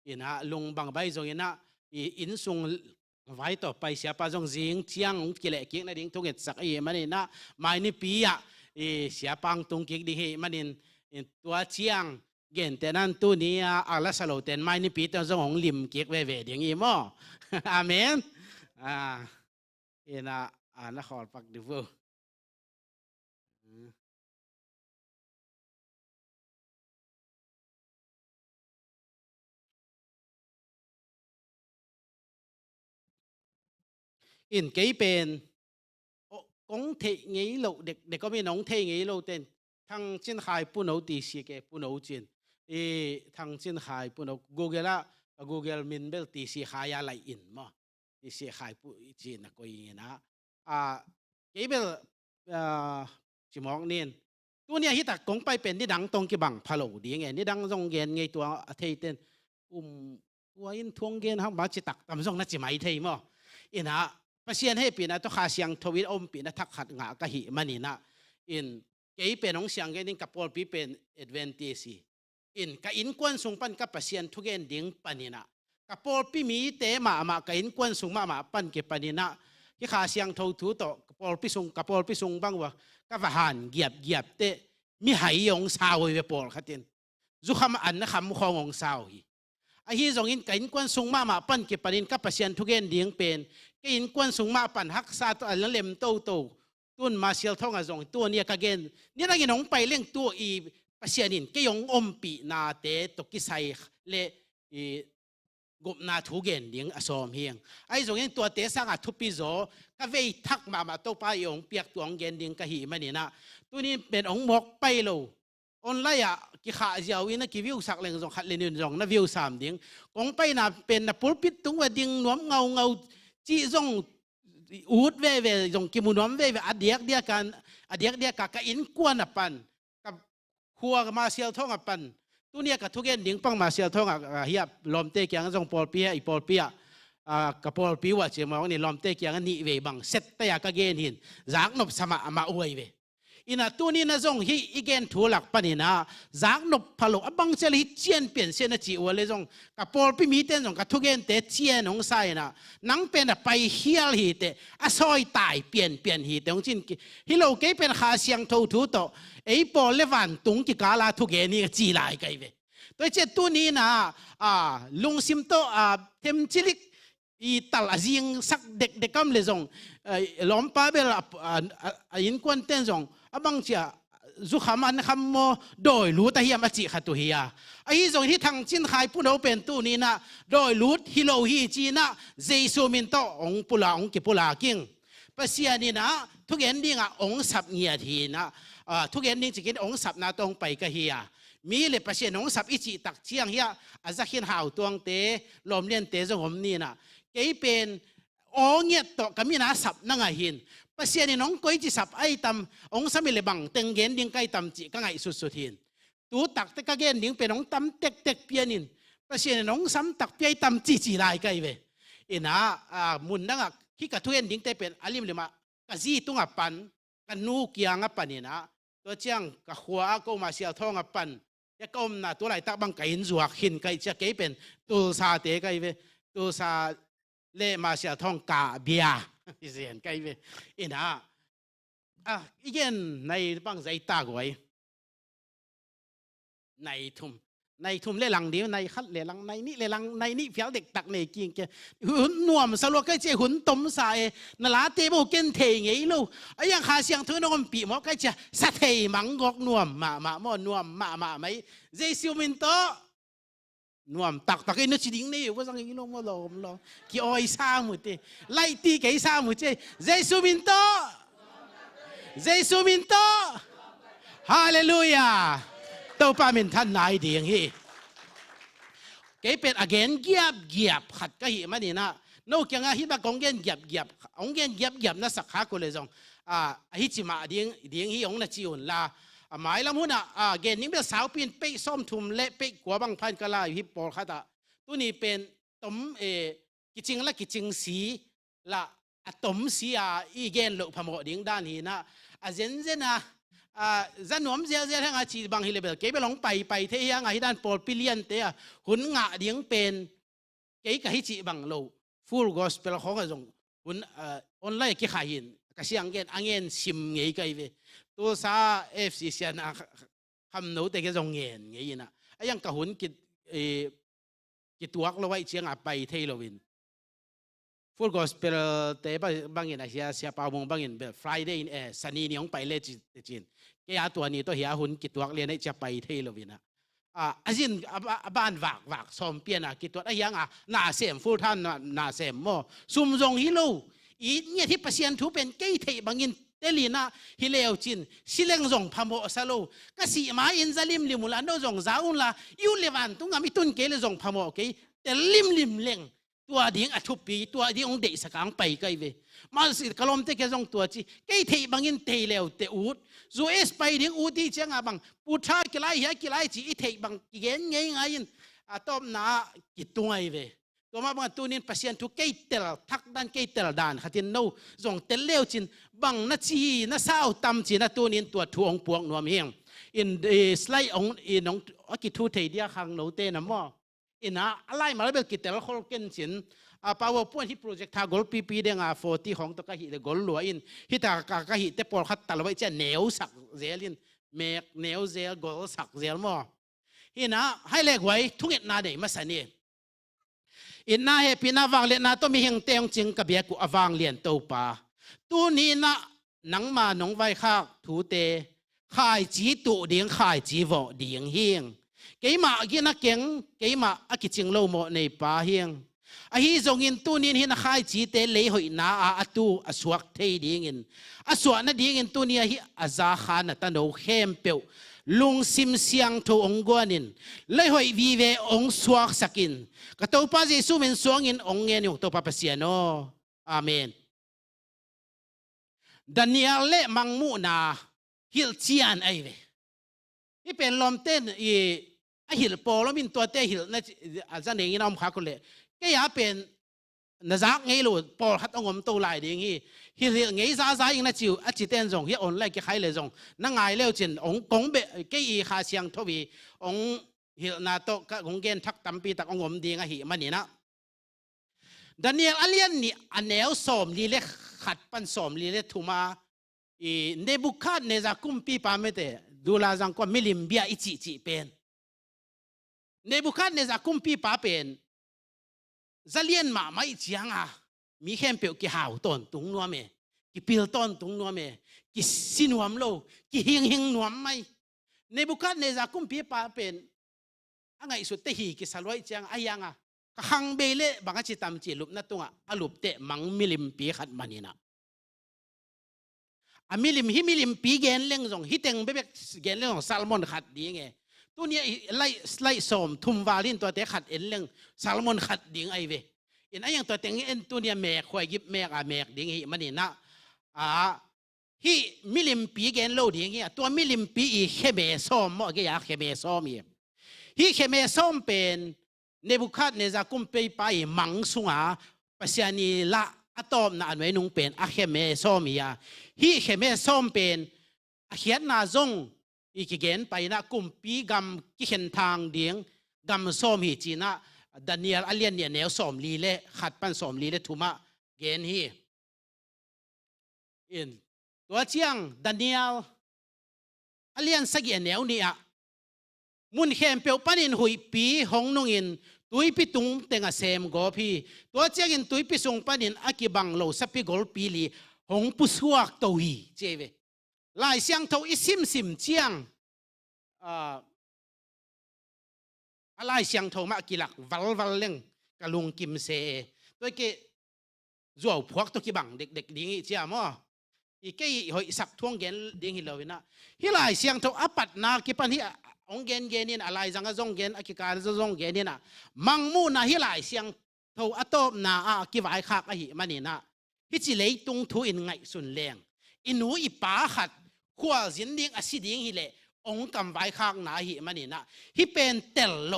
อินะลงบางบาฮีจงอินะอินซุงไว้ต่อไปเสียป้าจงจิงเชียงกิเลกิกนะดิ้งทุกเอ็ดสักมันนี่นะไม่นี่ปีอะเสียปังตุงกิกดิ้งฮีมันนี่ตัวเชียงเกนแต่นั้นตัวนี้อาลาสโลเตนไม่นี่ปีตัวจงของลิมกิกเวดิ้งฮีมั้งอาเมนนะนะขอปักดูฟู อินเกี่เป็นกงเทงี้โลเด็กก็มีน้องเทงี้โลเต้นทางจินขายปุ่นเอาตีสีแกปุ่นเอาจินทางจินขายปุ่นเอา Google ละ Google มินเบลตีสีขายอะไรอินมั้งตีสีขายปุ่นจินนะก็อย่างนี้นะเกี่เบลจิมองเนี่ยตัวเนี้ยฮิตกงไปเป็นนี่ดังตรงกี่บังพะโล้ดีไงนี่ดังตรงเกณฑ์ไงตัวเทเต้นตัวอินทวงเกณฑ์ห้องบ้านจิตักตำทรงนั่นจิไม่เทมั้งอินฮะประเสียนให้ปีนะตัวขาเสียงทวิตอมปีนะทักขัดงากะหิมันนี่นะอินเกี่เป็นองเสียงเกณฑ์กับปอลปีเป็นเอดเวนติซีอินกับอินกวนสูงปันกับประเสียนทุกเกณฑ์ดิ้งปันนี่นะกับปอลปีมีเตะมากับอินกวนสูงมาปันเก็บปันนี่นะที่ขาเสียงทวิตต่อกับปอลปีสูงบ้างวะกับว่าหันเกียบเตะมีหายองสาวไปปอลขัดเต็นจุคำอันนะคำขององสาวฮีไอ้ที่ตรงอินกับอินกวนสูงมาปันเก็บปันนี่กับประเสียนทุกเกณฑ์ดิ้งเป็นกินกวนสูงมาปั่นฮักซาตัวอันเล็มโตตุนมาเชียวท่องอ่ะส่งตัวเนี่ยกะเกนนี่เรากินน้องไปเลี้ยงตัวอีปัสยานินก็ยงอมปีนาเตตกิไซเละกบนาทุเกนเลี้ยงอสอมเฮียงไอ้ส่งนี้ตัวเตสังอ่ะทุบปีโซก็เวทักมาตัวไปยงเปียกตัวองเกนเลี้ยงกะหีมันนี่นะตัวนี้เป็นองหมกไปโลออนไลน์อ่ะกิขาเจ้าวินะกิวิวสักเลี้ยงส่งขัดเลี้ยงส่งนะวิวสามเลี้ยงกงไปน่ะเป็นน่ะปุ๊บปิดตรงว่าดิ้งหนวมเงาจีจงอูดเว่จงกิมุนอมเว่อดียกเดียกันกับอินกวนปันกับขัวมาเซียลท่องปันตัวเนี้ยกับทุกเย็นดิ้งปังมาเซียลท่องเฮียลมเตะยังจงปอลเปียอีปอลเปียกับปอลปีว่าเชื่อมาว่านี่ลมเตะยังนี่เวบังเซตแต่ยากเกนหินจากนบสมาอวยเวอินะตัวนี้นะจงฮีอีเกนถูหลักปนินะจากนบพะโลบังเซลฮิเจียนเปลี่ยนเส้นจีอวเลยจงกับปอลปีมีเต้นจงกับทุกเย็นเตะเจียนของไซนะนังเป็นไปเฮียลฮีเตะซอยตายเปลี่ยนฮีเตของจินฮิโลเกเป็นขาเสียงทูโตไอ้ปอลเลวันตุงกิกาลาทุกเย็นนี่จีไลไกเวตัวเจ้าตัวนี้นะลุงซิมโตเทมจิลิกอีตัลจิงสักเด็กกำเลยจงล้อมป้าเบลอินควนเต้นจงบางเจ้าจุขมันคำโมโดยรู้แต่เฮียมาจีขัดตัวเฮียไอ้ตรงที่ทางจินขายผู้เอาเป็นตัวนี้นะโดยรู้ฮิโลฮีจีนะเจสูมินโตองปุลาองกิปุลากิ้งปัสยานี่นะทุกอย่างนี่อ่ะองสับเงียทีนะทุกอย่างนี่จะกินองสับนาตรงไปกับเฮียมีเลยปัสยาองสับอิจิตักเชียงเฮียอาจจะขินหาวตวงเตลมเลียนเตจงผมนี่นะเกี่ยเป็นองเงียตกกับมีนาสับนั่งไงหินปัสยานี่น้องก้อยจีสับไอ้ตำองสมิเลบังเต็งเกนดิ้งไก่ตำจีก็ไงสุดหินตัวตักตะกะเกนดิ้งเป็นน้องตำเต็กเปียนินปัสยานี่น้องซ้ำตักเปียตำจีลายไก่เวอินะมุนนั่งอ่ะที่กระทุเอนดิ้งเตเป็นอลิมเลยมากะจีตุงอ่ะปันกันนูเกียงอ่ะปันนี่นะตัวเจียงกะขัวก็มาเสียทองอ่ะปันยะก็มนะตัวไหลตักบังไก่หินจวกหินไก่จะเกี่ยเป็นตัวซาเตไก่เวตัวซาเล่มาเสียทองกาเบียที่เสียนไกลเวอินะอีกอย่างในบังใจตากไว้ในทุ่มเล่หลังเดียวในคัดเล่หลังในนี่เพียงเด็กตักในกินแกหุ่นนวมสโลก็เจหุ่นต้มใส่นาลาเตโบเกนเทงไงลูกไอ้ยังขาเสียงทุนงปีหมอก็จะสะเทมังกอกนวมมาหม้อนวมมาไหมเจซิวมินโตนวมตักอินชิดิ้งนี่ว่าสังอินโมลมกี่อ้อยซาหมดเตไล่ตีกี่ซาหมดเจเจซูมินโตฮาเลลูยาตัวป้ามินท่านนายเดียงฮีเกี่ยเป็นอเกนเกียบขัดก็หิมันนี่นะนอกจากฮิตมากงเกนเกียบองเกนเกียบนะสักขาก็เลยจงฮิจิมาเดียงฮีองน่ะจิอุนลาหมายละมุนเกนนิ่งเป็นสาวปีนเป๊ะส้มทุ่มเละเป๊ะกัวบังพันกะลาฮิปโปขัดตัวนี้เป็นต้มกิจริงสีละต้มสีอีเกนลุพมอดิ้งด้านนี้นะเจนนะจันหนวมเสียทั้งอาชีพบางฮิเลเบลเก๋ไปหลงไปเทียงไอ้ด้านโปรปิเลียนเตะหุ่นงะเดียงเป็นเก๋กับฮิจิบังโลฟูลกอสเปลของกระจงหุ่นออนไลน์กี่ขายหินกระเสียงเกนอังเงินซิมเงี้ยกันเวตัวซาFCเซียนคำโน้ตแต่กระจงเงี้ยนะไอ้ยังกับหุ่นกิตัวเราไว้เชียงไปเทโลวินฟูลกอสเปลเตะบางอย่างเสียปาวงบางอย่างแบบ Friday สันนี่ยองไปเล่จีนแกตัวนี้ตัวเหียหุ่นกิตัวเรียนจะไปเทโลวินะอาจินบ้านวากสอมเปียนะกิตัวไอ้ยังน่าเสียมฟูท่านน่าเสียมโมซุ่มจงฮิโล อีเนี่ยที่ประเสียนทูเป็นเกยเทบังอินเตลีนาฮิเลวจินสิเลงจงพามโอซาโลก็สีมาอินซาลิมลิมุลาโนจงซาอุนลายูเลวันตุงามิตุนเกลจงพามโอเกแต่ลิมเลงตัวดิ้งอัทุปีตัวดิ้งองเดสกังไปไกเวมาสิกลมเตเกจงตัวจีเกยเทบังอินเทเลวเตอูดจูเอสไปดิ้งอูดีเจงอาบังปูชากิไลเฮียกิไลจีอีเทบังกิเกนไงไงอินอาตอมนากิตุงไงเวตัวมาบังตัวนี้พัศยันทุกเกยเตลทักดันเกยเตลดานขัดยันโนจงเตลเลวจินบังนัจีนัสาวตำจีนัตัวนี้ตัวทวงปวงนวมเฮียงอินสไลด์องอินองกิทูเทียขังโนเตนะมั่วอินอะไรมาแล้วเบลกิเตลคนเก่งจินPowerPoint ที่โปรเจกต์ทากอลปีเด้ง40ของตะกะหิเดกอลลัวอินฮิตากะหิเตปอลขัดตะลไว้เจเหนียวสักเซลินเมกเหนียวเซลกอลสักเซลมั่วอินให้เล็กไว้ทุกเอ็ดนาเดมาสันนี่อินนาเฮปินาวังเลียนนาต้องมีเฮงเตียงจิงกับเบียกุอวังเลียนโตปาตัวนี้นะนังมาหนองไว้ข้าถูเตขายจีตุเดียงขายจีวอเดียงเฮียงเกี่ยมากินนักเก่งเกี่ยมาอักิจิงโลโมในป่าเฮียงอาฮีจงอินตัวนี้หินขายจีเตเลยหอยนาอาตูอสวกเทดีงินอสวกนั่นดีงินตัวนี้ฮิอาซาขานตันโอเข้มเปียวลุงซิมเสียงทูองกวนินเลยหอยวีเวองสวกสักินกระตัวป้าเจสุเมนสวงินองเงินอยู่ตัวป้าเปเสียโนอาเมนดานิเอลเล่มังมูนาฮิลเชียนไอเวนี่เป็นลมเต้นอีฮิลโปลมินตัวเตฮิลนั่นอาจารย์เองน้องข้าคนเล่ก็อย่าเป็นนักจักไงลูกปอหัดองมโตไหลดิ่งฮีฮิลไงซาซาอิงนั่นจิวอาจิเตนจงฮีออนไลน์ก็ใครเลยจงนั่งไงเลี้ยวจินองกงเบก็อีขาเสียงทวีองฮิลนาโตก็องเกนทักตั้มปีตักองมดิ่งฮีมันนี่นะดานิเอลอเลียนนี่อันเนลสอมลีเล็กขัดปันสอมลีเล็กทูมาเนบุคาดเนจักกุมปีปาเมเตดูลาจังก็มิลิมเบียอิจิเป็นเนบุคาดเนจักกุมปีปาเป็นจะเลียนมาไม่เจียงมีแค่เปียวกี่หาวต้นตุงนัวเมกี่ปิลต้นตุงนัวเมกี่สินวมโลกี่หิงนวมไม่ในบุคคลในจากกุมพีปาเป็นอะไรสุดเตหีกี่สลวยเจียงอายังขังเบลเล่บางจิตตามจิลุบนั่นตัวอลุบเตะมังมิลิมปีขัดมันนี่นะมิลิมปีเกนเลี้ยงจงฮิตเองเบบเกนเลี้ยงซัลมอนขัดดีไงตัวนี้ไล่สมทุ่มวาลินตัวเตะขัดเอ็นเรื่องซาลมอนขัดดิ่งไอเวอินไอยังตัวเต็งเอ็นตัวนี้แมกคอยยิบแมกแมกดิ่งมันนี่นะฮิมิลิมปีเกนโลดิ่งเงี้ยตัวมิลิมปีอีเคเมซ้อมมั่วก็อยากเคเมซ้อมฮิเคเมซ้อมเป็นเนบุคัดเนจากุมเปย์ไปมังสุงปัศยานีละอะตอมน่ะอันไว้นุ่งเป็นอะเคเมซ้อมฮิเคเมซ้อมเป็นอะเขียนนาจงอีกเกณฑ์ไปนะกุมปีกำกิเห็นทางเดียงกำส้มหิจีนะดานิเอลอเลียนเนี่ยแนวส้มลีเล่ขัดปั้นส้มลีเล่ทุมาเกณฑ์ฮีอินตัวเชียงดานิเอลอเลียนสักอย่างแนวนี้มุนเข้มเปียวปันอินหุยปีหงนงอินตุยปีตุงเต็งเซมโกพีตัวเชียงอินตุยปีส่งปันอินอากิบังโลสับปีกอลปีลีหงปุสวกตัวฮีเจเวลายเสียงเท่าอิซิมเจียงอะไรเสียงเท่ามากิลักวัลเล่งกะลุงกิมเซตัวเกจั่วพวกตัวกี่บังเด็กดิ้งเจียมอีกหอยสักท่วงเกนดิ้งฮิโลวินะฮิลายเสียงเท่าอปัดนากิปันฮิองเกนนี่อะไรจังก็จงเกนอากิการจงเกนนี่นะมังมูนะฮิลายเสียงเท่าอตอบนากิวายคักหิมันนี่นะฮิจิเลยตุงทูอินไงสุนแรงอินูอีป้าขัดขวาสินดิ้งอสิดิ้งฮิเลองกำไว้ข้างหน้าหิมันนี่นะฮิเป็นเตลโล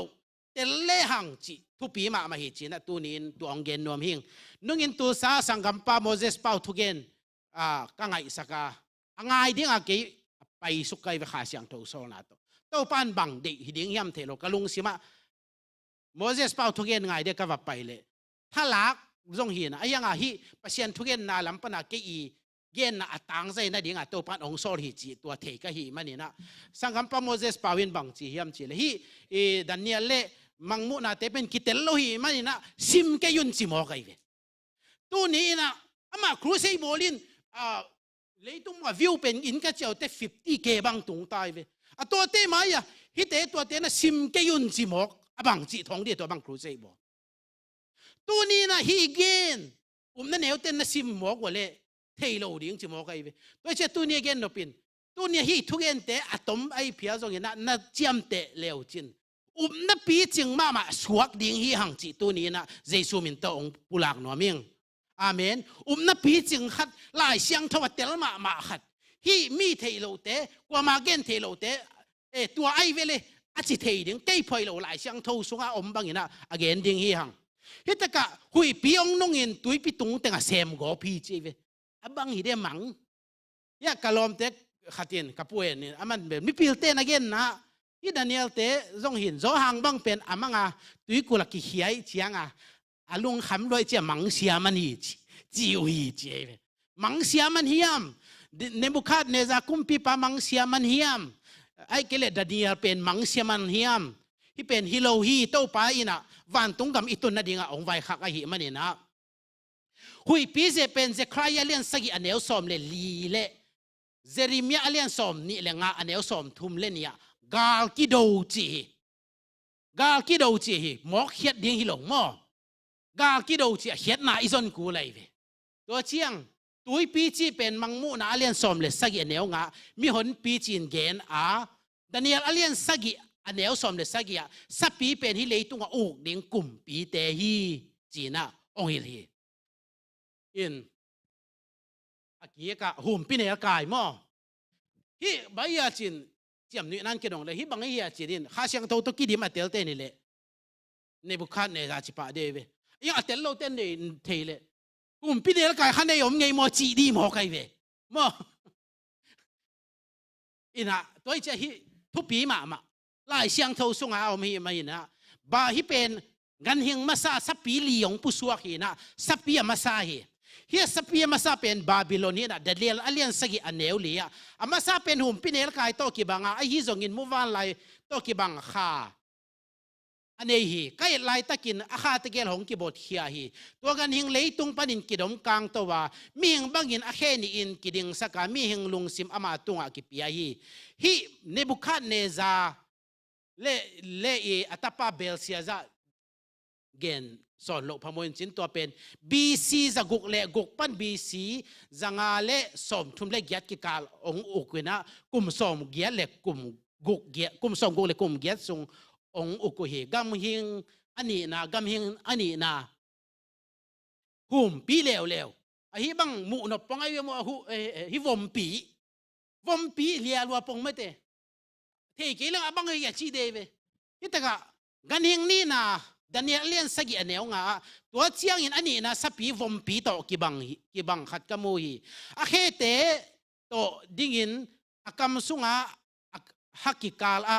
เตลเลหังจีทุปีมาหิจีนะตัวนี้ตัวองเกนนวมหิงนุ่งอินตัวซาสังกัมปาโมเสสเป้าทุเกนกังไงสักไงดิ้งอากิไปสุกไกไปขาเสียงโตโซนาโตโตปันบังเด็กหิดิ้งยำเทโลกะลุงสิมาโมเสสเป้าทุเกนไงเด็กก็ว่าไปเลยถ้าลักจงหินไอ้ยังฮิปัศยันทุเกนนาลัมปนาเกอีเย็นน่ะต่างใจนั่นเองตัวปันองโซลหิจีตัวเทก็หิมันนี่นะสังกัมปาโมเสสปาวินบังจีฮิมจีเลยฮิดานิเอลเล่มังมุนาเตเป็นกิเตลโลหิมันนี่นะซิมเกยุนซิโมกไอเวตัวนี้นะอามาครูเซย์บอลินเลยตุ้มว่าวิวเป็นอินก็เจ้าเต50Kบังตุงตายเวตัวเตมาอย่าฮิเตตัวเตนะซิมเกยุนซิโมกบังจีทองเดียตัวบังครูเซย์บอตัวนี้นะฮิเกน นั่นเหนียวเต้นน่ะซิมหมอกว่าเลยเทโลดิ้งจิหมอกไอ้เว้ยตัวเจ้าตัวนี้เกนโนปินตัวนี้ฮีทุกเอ็นเตะอะตอมไอ้เพียจงเห็นน่ะเจียมเตะเลวจินน่ะปีจิงมาสวกดิ้งฮีหังจิตัวนี้น่ะเยซูมินเตองปุลากนัวมิงอาเมนน่ะปีจิงขัดลายเสียงทวัดเตลมาขัดฮีมีเทโลเตะกว่ามาเกนเทโลเตะตัวไอ้เวเลยอาจิเทดิ้งเกยพอยโลลายเสียงทสุงอาบังเห็นอะเกนดิ้งฮีหังฮิตกะหุยปีองนงเงินตุยปีตุงเต็งเซมก็พีจีเวบังฮีเดมังยากะลอมเตขัดเย็นกับป่วยนี่มันแบบไม่พิลเตนagainนะที่ดานิเอลเตจงหินโซหางบังเป็นอามังอ่ะตุยกุลักขี้เหี้ยเชียงอ่ะอาลุงคำรวยเจ้ามังเสียมันฮีจิวฮีเจ้มังเสียมันฮิมเนบุคาดเนซาคุมปีปามังเสียมันฮิมไอ้เกล็ดดานิเอลเป็นมังเสียมันฮิมที่เป็นฮิโลฮีโตปาอินะวันตุงกำอิตุนนาดิงอ่ะองไวคักไอหิมันนี่นะหุยปีเจเป็นเจครายเลียนสกิอันเอลซอมเลลีเลเจริมีอาเลียนสอมนี่แหละงาอันเอลสอมทุ่มเล่นเนี่ยกาลกิโดจีหมอกเขียดดิ้งหิหลงหม้อกาลกิโดจีเขียดนาอิซอนกูเลยเวตัวเชียงตุยปีจีเป็นมังมูนาอาเลียนสอมเลสกิอันเอลงามีหนปีจีนเกนอาดานิเอลอาเลียนสกิอันเอลสอมเลสกิอะสับปีเป็นฮิเลตุงอ่ะอุกดิ้งกลุ่มปีเตฮีจีน่ะองฮิลีอินอากีกะหุ่มปีเนลกายหม้อฮิบายาจินเจียมนี่นั่นเกดงเลยฮิบังเฮียจิรินข้าเสียงโตตุกิดิมาเตลเตนี่แหละเนบุคาเนซาจิปะเดเวยังเตลโลเตนเนเทเลหุ่มปีเนลกายขันเนยอมไงมอจีดีมอไกเวมออินะตัวเจ้าฮิทุปีมาลายเสียงโตสุงอาอมฮิมาอินะบาฮิเป็นกันหิงมาซาสับปีลียงปุสวกฮินะสับปีมาซาฮิเฮียสปีมาซาเป็นบาบิโลนีนะเดลียลอเลียนสกิอันเนวลีอะอามาซาเป็นหุ่มพิเนลกายโตกิบังไอฮิจงอินมูวานไลโตกิบังข้าอันเนฮีใกล้ไลตะกินอาคาตะเกลหงกิบดเฮียฮีตัวกันหิงเลยตุงปันินกิดมกลางตัวมีหิงบังอินอาเคนีอินกิดิงสกามีหิงลุงซิมอามาตุงอากิปียฮีเนบุคาเนซาเลอัตปาเบลเซียซาเกนสอนโลกพมจินตัวเป็น BC จะกุกเละกุกปัน BC จะงาเละสมทุมเละเกียรกิกาลองอุกนะกุมสมเกียรเละกุมกุกเกียรกุมสมกุกเละกุมเกียรทรงองอุกเหกำหิงอันนี้นะกำหิงอันนี้นะหุ่มปีเลวไอ้บังมุนปองไอ้มัวฮิวมปีเลียรัวปงไม่เตะเทกิเลงบังไอ้ยาชีเดเวฮิตกะกันหิงนี่นะดานิเอลเลียนสกิอันเนวงาตัวเชียงอินอันนี้นะสับปีวมปีโตกิบังขัดกมูฮีอาเคเตโตดิ่งินอากำสุงาฮักกิกาลอะ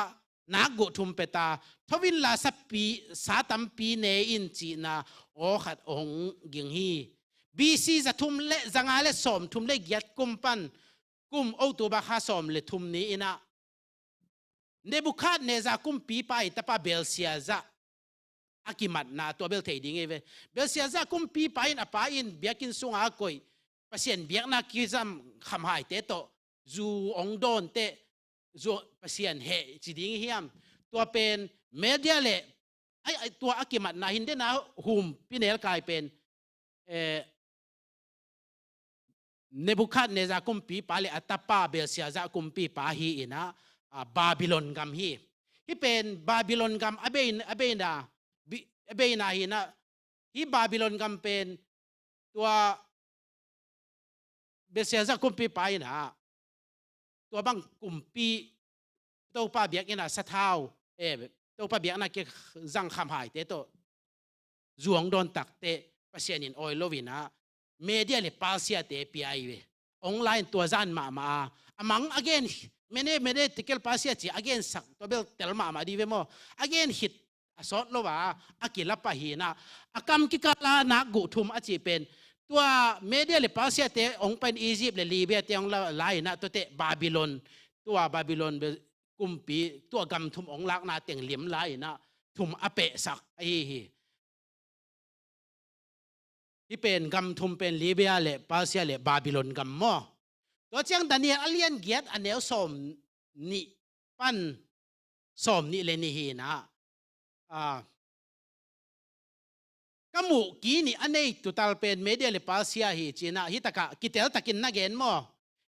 นักกุทุมเปตาทวินลาสับปีสาตัมปีเนอินจีนาโอขัดองกิงฮีบีซีจะทุมเละจังอาเลสอมทุมเละยัดกุมปันกุมโอตัวบาคาสอมเลทุมนี้อินะเนบุคาดเนซากุมปีไปตะปาเบลเซียซาอากิมัดนาตัวเบลเทดิ้งเอเวเบลเซียซาคุมปีไปน์อปาอินเบียกินสุงอาคอยพัศยันเบียกนักกิจามขมหายเตโตจูองโดนเตจูพัศยันเฮจิดิ้งเฮียมตัวเป็นเมเดียเล่ไอตัวอากิมัดนาหินเดนาหุมพิเนลกลายเป็นเนบุคัดเนซาคุมปีปาเลอัตตาปาเบลเซียซาคุมปีปาฮีอินะบาบิโลนกัมฮีที่เป็นบาบิโลนกัมอเบนาเบยนาฮินะที่บาบิโลนกัมเป็นตัวเบเซียซากุมปีไปนะตัวบังกุมปีตัวป้าเบียกนะสะเท้าตัวป้าเบียกนะเกี่ยจังคำหายเตโตจวงโดนตักเตปัศยานินออยโลวินะเมเดียเลปาเซียเตปีไอเวออนไลน์ตัวจันมาamong again mene tikel pasia chi again sak to bel telma ma di ve mo again hit asot lo wa akila pa hi na akam ki kala na gu thum achi pen tua media le pasia te ong pen Egypt le Libya te ong lai na to te Babylon kumpi tua gam thum ong lak na teng lim lai na thum ape sak ai hiที่เป็นกำทุมเป็นลิเบียและปาเซียและบาบิโลนกำหม้อตัวเจ้าดานิเอลอเลียนเกียรติอันเนวสมนิปันสมนิเลนิฮีนะ ก็หมู่กี้นี่อันนี้ตุตัลเป็นเมเดียเลปาเซียฮีจีน่ะฮิตะกะกิเตลตะกินนักเกนมอ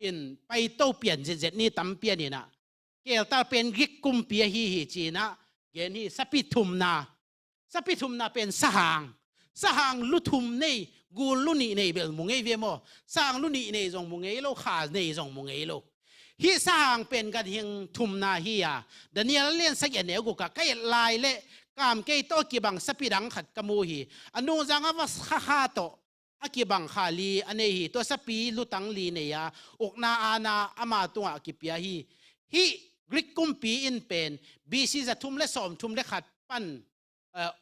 อินไปโตเปลี่ยนเจ็ดนี่ตั้มเปลี่ยนนี่นะเกลตัลเป็นกิกกุมเปียฮีจีน่ะเกนี่สปิทุมนาเป็นสหางลุทุมนี่กูลุนี่นี่เบลมุงเอเวมอสหางลุนี่นี่จงมุงเอโลขานี่จงมุงเอโลฮีสหางเป็นกันหิงทุมนาฮีอะเดนียลเลียนสักอย่างเดียวกูกะก็ลายเละกามเกยโตกีบังสปิดังขัดกมูฮีอันนู้จังว่าข้าโตอากีบังขาลีอันนี้ฮีตัวสปีลุตังลีเนี่ยอกนาอานาอามาตัวอากิเปียฮีกริกกุมปีอินเป็นบีซีจะทุ่มเละสมทุ่มเละขัดปั้น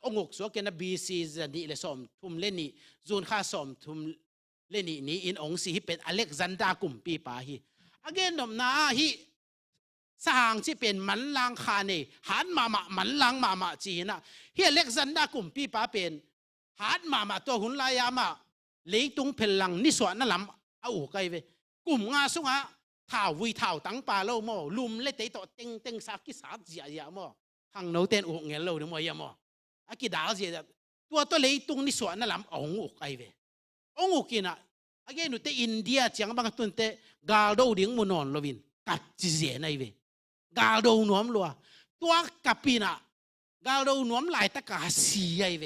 องค์สวกนะบีซีจะนี่เละสมทุ่มเล่นี่จูนข้าสมทุ่มเล่นี่นี่อินองค์สีเป็นอเล็กซานดรากุมปีปาฮีอเกนนมนาฮีสร้างที่เป็นมันลางคาเนหันมามันลางมาจีนะเฮียเล็กซันดากลุ่มปีป้าเป็นหันมาตัวหุ่นลายามาเลี้ยงตุงเพลังนิสวนั่นลำเอาไกเวกลุ่มงาสุงะท่าวิท่าตั้งปลาโลโมลุมเล็ดตัวเต็งสักกิสาเจียโมหังโนเตนอุกเงลโลนึกว่ายาโมอากิดาเจียตัวเลี้ยงตุงนิสวนั่นลำองอุกไกเวองอุกินะอาเกนุเตอินเดียจังบางตุนเตกาลโดดิ้งมุนอนโลวินกัดจีเจนไอเวกาลโดนวมลัวตัวกับปีน่ะกาลโดนวมหลายตะกาสีไอเว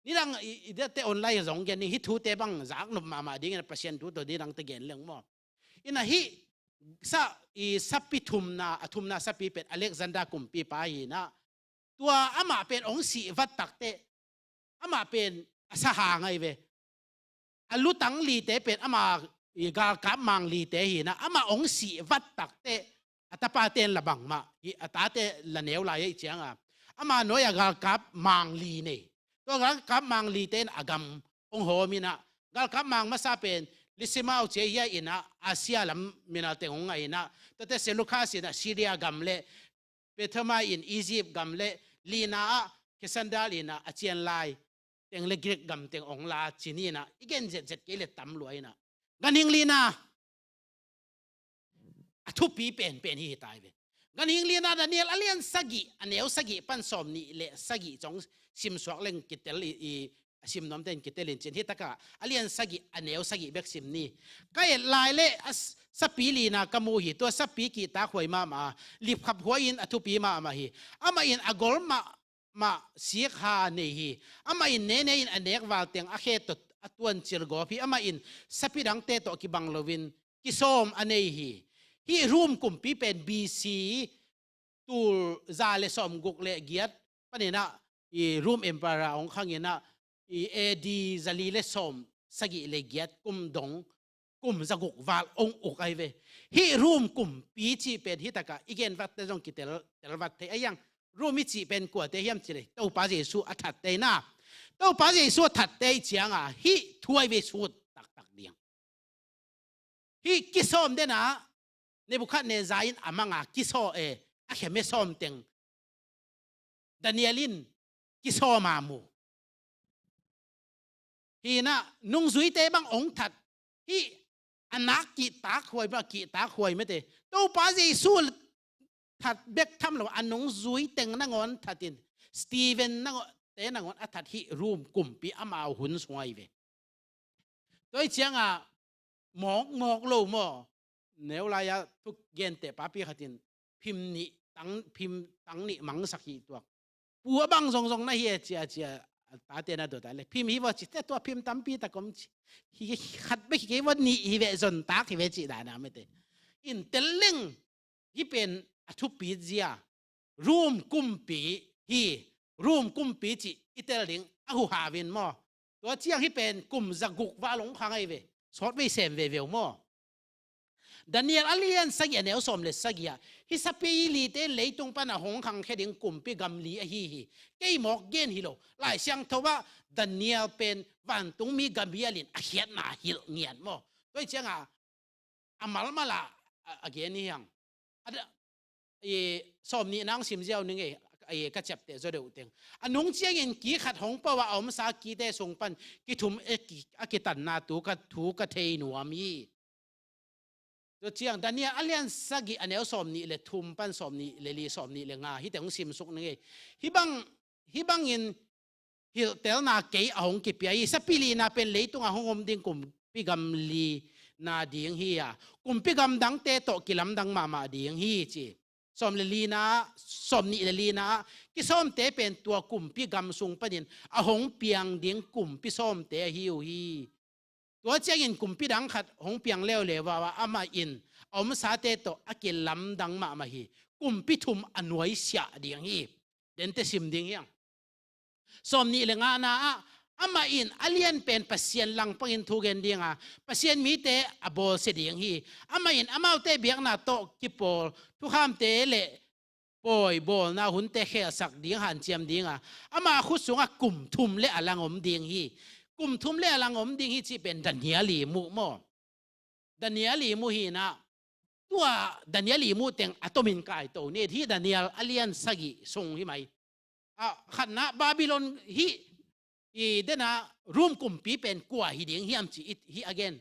นี่ดังเดี๋ยวเตออนไลน์สองแกนี่ฮิตทูเตบังจากนมาดิ้งนะเปอร์เซ็นต์ตัวนี้ดังตะเกนเรื่องมั่วอินะฮิสัพพิทุมนาสัพพิเป็นอเล็กซานดรากุมปีปาฮีนะตัวอามาเป็นองค์สีวัดตักเตอามาเป็นสหางไอเวอลุตังลีเตเป็นอามากาลกับมังลีเตฮีนะอามาองค์สีวัดตักเตอัตปาเตนละบังมาอัตเตละเนวลายเจียงอามาโนยกาลกับมังลีเนี่ยตัวกาลกับมังลีเตนอากำองโหมินะกาลกับมังมาซาเป็นลิซิมาอุเจียอินะอาเซียลำมินาเตงงไงนะตัวเตเซลุคาสินะซีเรียกัมเลเปเทมาอินอียิปต์กัมเลลีนาเคสันดาลีนะอาเจียนไลเต็งเลกริกกัมเต็งองลาชินีนะอีกเนเจ็ดเกลตัมรวยนะกันหิงลีนาทุบปีเป็นที่ตายเว้กันหิงลีนาดาเนียลอเลียนสกิอันเนวสกิปันสอมนี่เละสกิจงซิมสวกเล่งกิเตลอีซิมน้ำเต็นกิเตลินเจนที่ตะกะอเลียนสกิอันเนวสกิเบกซิมนี่ก็เห็นลายเละสปีลีนากมูฮีตัวสปีกีตาหวยมาลิบขับหัวอินอทุปีมาฮีอามาอินอกอลมาเสียคาเนฮีอามาอินเนอินอันเนกวาลเตียงอาเคตอตวนจิรโกพีอามาอินสปีดังเตโตกิบังโลวินกิโซมอันเนฮีฮีรูมกุมปีเป็นบีซีตูลซาเลสอมกุกเลเกียดปะเนี่ยนะอีรูมเอ็มปาราองข้างเงี้ยนะอีเอดีซาลีเลสอมสกิเลเกียดกุมดงกุมสกุกวาลองอุกไอเวฮีรูมกุมปีจีเป็นฮิตากะอีเกนวัดเตจงกิเตลวัดเตยังรูมิจีเป็นกัวเตยมจิเลเต้าปาเจสูอัฐเตนะเต้าปาเจสูอัฐเตเจียงฮีถวยเวสูตักเดียงฮีกิสอมเดนะในบุคคลในใจอามังกิโซอาเขมสอมเต็งดานิเอลินกิโซมามูฮีนะนุ่งซุยเตบังองถัดฮีอันนักกีตาควยบ่กีตาควยไม่เตตัวป้าเจสูถัดเบกทำหรออันนุ่งซุยเต็งนังอนถัดินสตีเวนนังเตนังอนอัถัดฮีรูมกุมปีอามาหุ่นสวยเวโดยเชียงหมอกโลหมอเนวลายทุกเกณฑ์แต่ป้าพี่ขัดินพิมนี่ตั้งนี่มังสักทีตัวปัวบังทรงๆนะเฮียเจียป้าเตนะตัวแต่เลยพิมฮีว่าจิตแต่ตัวพิมตั้มปีตะกมฮีขัดไปฮีว่านี่ฮีเวจนตากฮีเวจิดานะไม่เตอินเตลลิงฮีเป็นอทุปีเจียรูมกุมปีฮีรูมกุมปีจิอิเตลลิงอาหูหาวินมอตัวเจียงฮีเป็นกุมจักกุกว่าหลงพังไอเวสอดไว้เซมเวลมอดานิเอลอเลียนสักอย่างเนวสมเลสักอย่างฮิสปีลีเตเลยตรงปนหงคังแค่เดียงกลุ่มปีกัมลีฮีเกยหมอกเกนฮิโลหลายเสียงทว่าดานิเอลเป็นวันตรงมีกัมเบียลินอาเขียนหนาฮิลเงียนมอด้วยเจ้าอามัลมาละอาเกนนี่ยังสมนี่นางสิมเจ้าหนึ่งกระจับเตะจะเดือดเต็งอันนุ่งเจียงกี่ขัดหงเพราะว่าเอามาสากีเตะส่งปันกี่ทุ่มกี่ตันนาตูกถูกเทนัวมีตัวเชียงแต่เนี่ยอเลียนสักกี่อันเอลสอมนี่เลยทุ่มปันสอมนี่เลยลีสอมนี่เลยงาฮิแต่ของซิมสุกนึงฮิบังอิน ฮิลเตลนาเกยahong ki pi sa pili na pen leitung ahong om ding kum pigam li na ding hi ya kum pigam dang te to kilam dang mama ding hi chi som le li na som ni le li na ki som te pen tua kum pigam sung panin ahong piang ding kum pi som te hiu hi tua chang in kum pi dang khat hong piang leo le wa ama in om sa te to akilam dang mama hi kum pi thum anoi sia ding hi den te sim ding yang som ni le nga na ama in alien pen pasien lang pangin thugen dinga pasien mi te abol se ding hi ama in amau te biak na to kipol thu kham te le poi bol na hun te khe sak ding han chiam dinga ama khu sunga kum thum le alang om ding hi kum thum le alang om ding hi chi pen daniali mu mo daniali mu hi na tua daniali mu teng atomin kai to ne thi daniel alien sagi sung hi mai khat na babylon hi i dena room kumpi pen kwa hi ding hiam chi hi again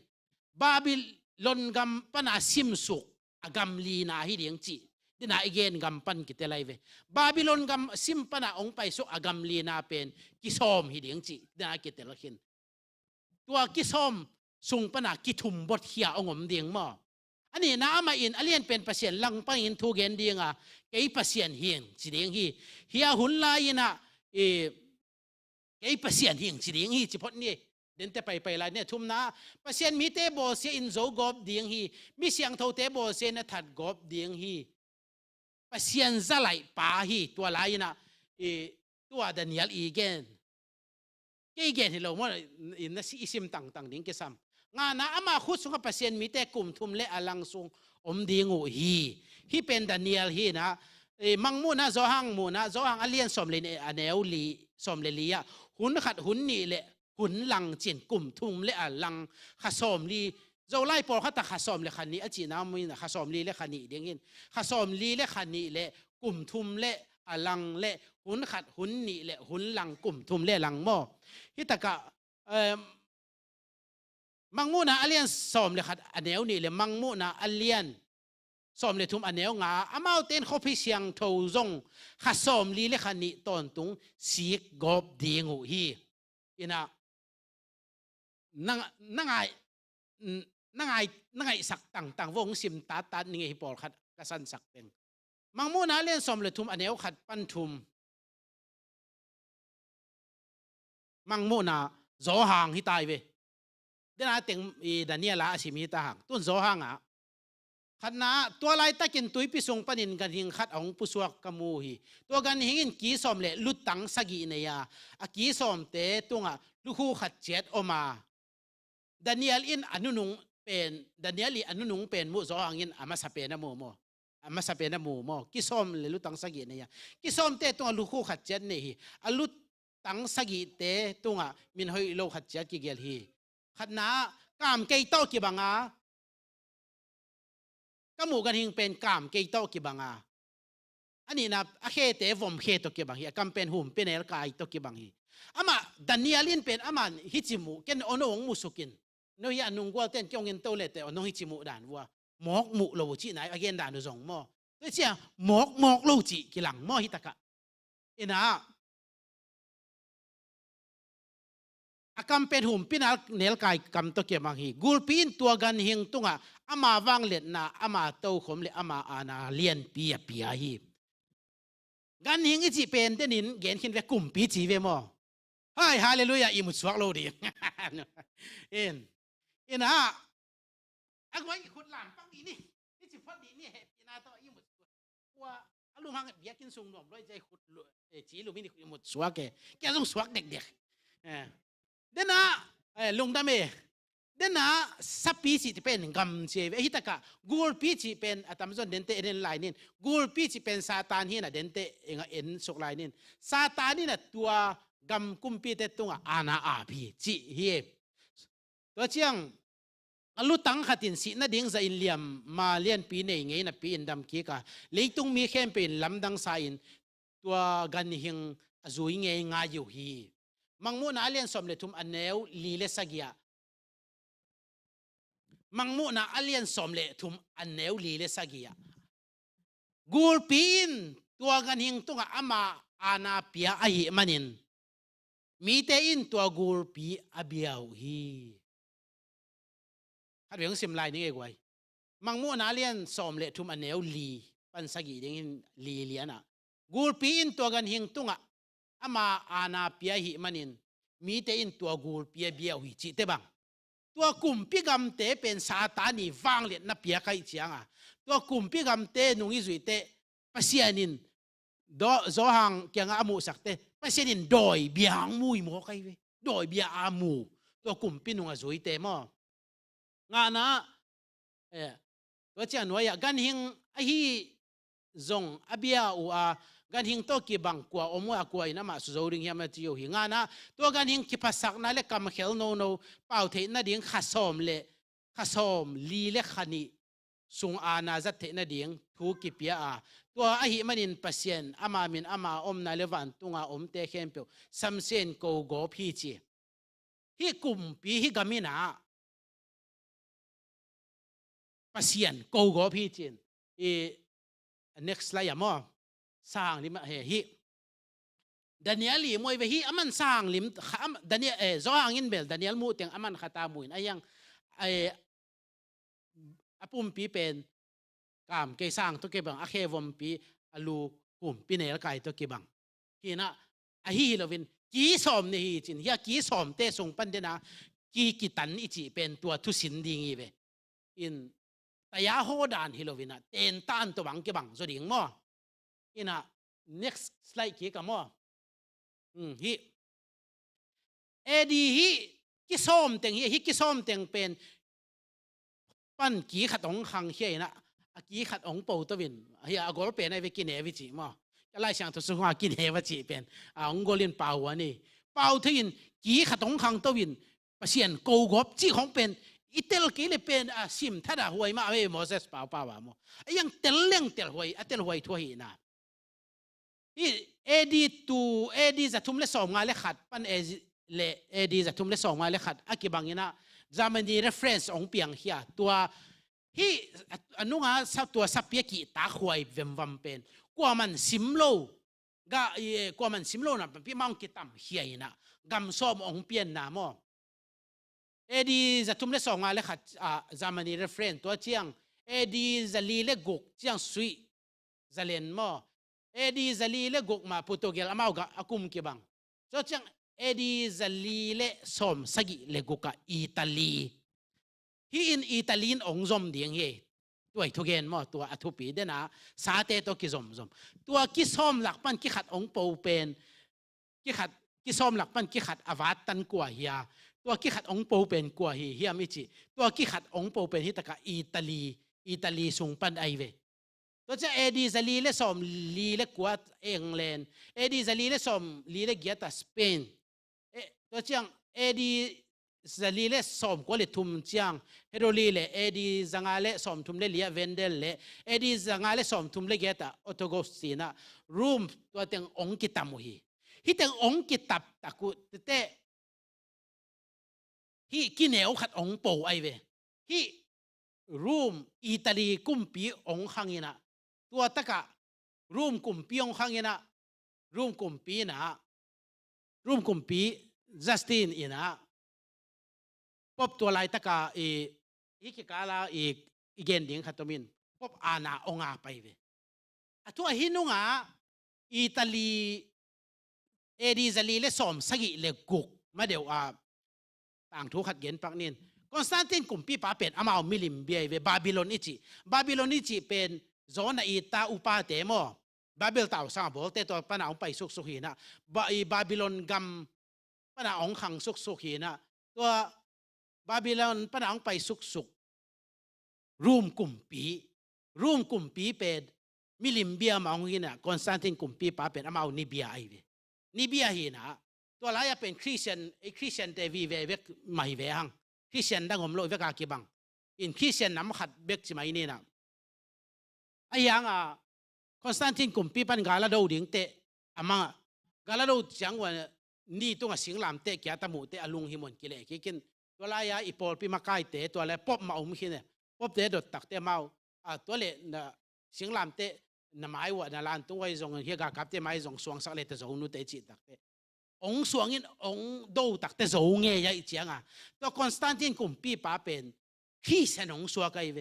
babylon gam pana simsuk agam li na hi ding chi dena again gam pan kitelai ve babylon gam sim pana ong pai so agam li na pen kisom hi ding chi dena kitelakin tua kisom sung pana kithum bot hia ongom ding mo ani na ama in alien pen pasien lang pangin thu gen dinga kei pasien hieng chi ding hi hia hun lai na kei pasien hieng chi ding hi chi phot ni den te pai lai ne thum na pasien mi te bo se in zo gop ding hi mi siang tho te bo se na that gop ding hi pasien zalai pa hi tua lai na tua daniel igen kei gen hi lo mo in na si isim tang tang ding ke sam nga na ama khut sunga pasien mi te kum thum le alang sung om dingu hi pen daniel hi na mangmu na zo hang mu na zo hang alien som le aneu li som le lia hun khat hun ni le hun lang chin kum thum le alang kha som li zo lai por kha ta kha som le khani achi na mi na kha som li le khani ding in kha som li le khani le kum thum le alang le hun khat hun ni le hun lang kum thum le lang mo hi taka mangmu na alien som le khat aneu ni le mangmu na alien som le thum aneu nga amau ten khopi siang tho zong kha som li le khani ton tung sik gop dingu hi ina nangai sak tang tang wong sim ta ta ni hi por khat kasan sak teng mangmu na alien som le thum aneu khat pan thum mangmu na zo hang hi tai ve dena teng daniela asimi ta hang tun zo hang a khana to lai takin tui pi sung panin gan hing khat ong pusuak kamu hi to gan hingin ki som le lutang sagi ne ya a ki som te tunga lu khu khat chet oma daniel in anunung pen danieli anunung pen mu zo hangin ama sape na mu mo ki som le lutang sagi ne ya ki som te tunga lu khu khat chet ne hi a lutang sagi te tunga min hoi lo khat chet ki gel hi khana kam kei to ki banga kamu gan hing pen kam kei to ki banga ani na a khe te vom khe to ki bang hi kam pen hum penel kai to ki bang hi ama danielin pen aman hichimu ken onong musukin no ya nung gwal ten kyong in to le te onong hichimu dan wa mok mu lo chi nai again dan do zong mo te chia mok lo chi ki lang mo hi taka ina akam pen hum pinal nel kai kam to ke mang hi gul pin tua gan hing tunga ama wang let na ama to khom le ama ana lien pia hi gan hing chi pen tenin gen khin ve kum pi chi ve mo hai hallelujah i mu swak lo di in ha agwai khut lam pang ni chi phot ni he ina to i mu wa alu hang bia kin sung nom loi jai khut chi lu mi ni mu swak ke sung swak dek dena lung dame dena sapi si pen gam che ve hitaka gul pi chi pen atamzon dente en line nin gul pi chi pen satan hi na dente enga en sok line nin satan ni na tua gam kumpi te tunga ana a pi chi hi to chiang alu tang khatin si na ding za in liam ma lian pi nei ngei na pi indam ki ka leitung mi khem pen lamdang sa in tua gan hing azui ngei nga yu hi mangmu na alien som le thum aneu li le sagia mangmu na alien som le thum aneu li le sagia gul pin tua gan hing tunga ama ana pia ai manin มีเตอินตัวกูลปีอเบียวฮีขัดเวียงสิมลายนี่เองไว้มังมัวนาเลียนสอมเละทุมอันเนวลีปันสกีดิ้งลีเลียนะกูลปีอินตัวกันหิงตุงอ่ะอามาอาณาเปียหิมันินมีเตอินตัวกูลปีเบียวหิจิเตบังตัวกลุ่มพิกรรมเตเป็นซาตานีวางเลียนนับเปียใครเจียงอ่ะตัวกลุ่มพิกรรมเตนุงิจุยเตปัสยานินดอโซหังเกียงอามูสักเตปัสยานินดอยเบียงมุยโมใครเวดอยเบียอามูตัวกลุ่มพินุงจุยเตมองานะตัวเจ้าหน่วยกันหิงไอฮีจงอเบียอูอากันหิงโตกีบังกัวอมัวกัวอินามาสุโจริงยามติโยหิงานะตัวกันหิงคิปัสสักนั่นเลกำเขลโนโนเป่าเทน่าดิ่งขัดสมเลขัดสมลีเลขันีสุงอาณาจัตเทน่าดิ่งทูกิเปียอาตัวไอหิมันินปัสยันอามามินอามาอมนาเลวันตุงอาอมเตเข้มเปียวซัมเซนโกโกพีจีฮิกุมปีฮิกามินาปัสยันโกโกพีจีnext slide มอสร้างลิมฮิดานิเอลีมวยเวฮิอามันสร้างลิมดานิเอโซฮางินเบลดานิเอลมูเตียงอามันขัตามุยนะยังอาปุ่มปีเป็นกามเกสร้างตัวเก็บังอาเควมปีอาลูกุมปีเนลไก่ตัวเก็บังฮีนะอาฮีโลวินกีสอมนี่ฮีจินฮีกีสอมเตส่งปันเดนะกีกิตันอิจิเป็นตัวทุสินดีงีเวอินแต่ยาโฮดานฮิโลวินะเต็นตันตัวบังเก็บังสุดิงมออินะ next slide กี่กับมอฮิเอดีฮิกิสอมเต็งฮิกิสอมเต็งเป็นปั้นกี่ขัดองขังเฮียนะกี่ขัดองปูตัววินเฮียอกอลเป็นไอเวกินเอวิจิมอจะไล่ช่างตัวสุขว่ากินเอวิจิเป็นองกอลินเปล่าวันนี้เปล่าที่อินกี่ขัดองขังตัววินเปเสียนโกกบจีของเป็นอีเตลกี่เลยเป็นซิมถ้าด่าหวยมาเว้โมเสสเปล่าว่ามอยังเตลเลี้ยงเตลหวยเตลหวยทั่วหินะเอดีจะทุ่มเล่สองงานเล็กขัดปันเอดีจะทุ่มเล่สองงานเล็กขัดอากิบังยินะจามันดี reference องเปียงเฮียตัวฮีอนุงาสัตัวสับเปียกีตาหวยเวมวัมเป็นกว่ามันซิมโลกว่ามันซิมโลนะพี่มังกิตัมเฮียนะกำซ้อมองเปียนนามอเอดีจะทุ่มเล่สองงานเล็กขัดจามันดี reference ตัวเจียงเอดีจะลีเล็กกุกเจียงสุยจะเล่นมอเอดีจะลีเล็กกุกมาปุตโตเกลอามาอกอากุมกิบังso จียงเอดีจะลีเล่สมสกิเล็กกุกะอิตาลีฮีอินอิตาลีนองซอมเดียงเฮตัวทุเกนมอตัวอทุปีเดนะสาเตตัวกิซอมตัวกิซอมหลักปันกิขัดองปูเป็นกิซอมหลักปันกิขัดอวาตันกว่าเฮียตัวกิขัดองปูเป็นกว่าเฮียมิจิตัวกิขัดองปูเป็นฮิตกะอิตาลีส่งปันไอเวตัวจะเอดีจะลีเล่สมลีเล่กว่าอังกฤษเอดีจะลีเล่สมลีเล่เกียรติสเปนตัวเจียงเอดีจะลีเล่สมกว่าเลทุมเจียงเฮโรลีเล่เอดีจังอาเล่สมทุมเล่เลียเวนเดลเล่เอดีจังอาเล่สมทุมเล่เกียรติออโตโกสตินะรูมตัวเต็งองกิตามุฮีฮิเต็งองกิตับตะกุเตฮิกินเนวขัดองปูไอเวฮิรูมอิตาลีกุมปีองขังยินะตัวตะกะรูมกุมปีองขังยินะรูมกุมปีนะรูมกุมปีจัสตินอินะพบตัวลายตะกะอีกกาลาอีเกนดิ้งขัดตมินพบอาณาองอาไปเวตัวหินุงาอิตาลีเอดีซาลีเลสอมสกิเลกุกมาเดี๋ยวต่างทุกขัดเย็นปักนินคอนสแตนตินกุมปีป้าเป็นอามามิลิมเบียเวบาบิโลนิจิเป็นโซนอีตาอุปาเตโมบาบิลตาวสังบอกแต่ตัวปนาองไปสุกหินะบาบิโลนกัมปนาองขังสุกหินะตัวบาบิโลนปนาองไปสุกรูมกุมปีเป็นมิลิมเบียมาองหินะคอนสแตนตินกุมปีป้าเป็นอามานิเบียไอเวนิเบียหินะตัวลายเป็นคริสเตียนเตวีเวกไม่เวหังคริสเตียนดังผมโลยเวกากีบังอินคริสเตียนน้ำขัดเบกจิมาอินี่นะไอ้ยังคอนสแตนตินกุมปีปันกาลาโดดิ้งเตะอามังกาลาโดจังวันนี่ตัวสิงลามเตะแกตามูเตะอลุงฮิมอนกิเลกินตัวลายอีปอลปีมาไกเตะตัวอะไรป๊อบมาอุ้มขี้เนี่ยป๊อบเตะดดตักเตะเมาตัวเล่สิงลามเตะน้ำไม้วัวนาลานตัวไอ้จงเฮียกากับเตะไม้จงสวงสักเล็ดแต่จงนู้เตะจิตตักเตะ องสวงอินองดูตักแต่โจงเงียอีเจียงอ่ะตัวคอนสแตนตินกุมปีป้าเป็นขี้เสนองสวกไอเว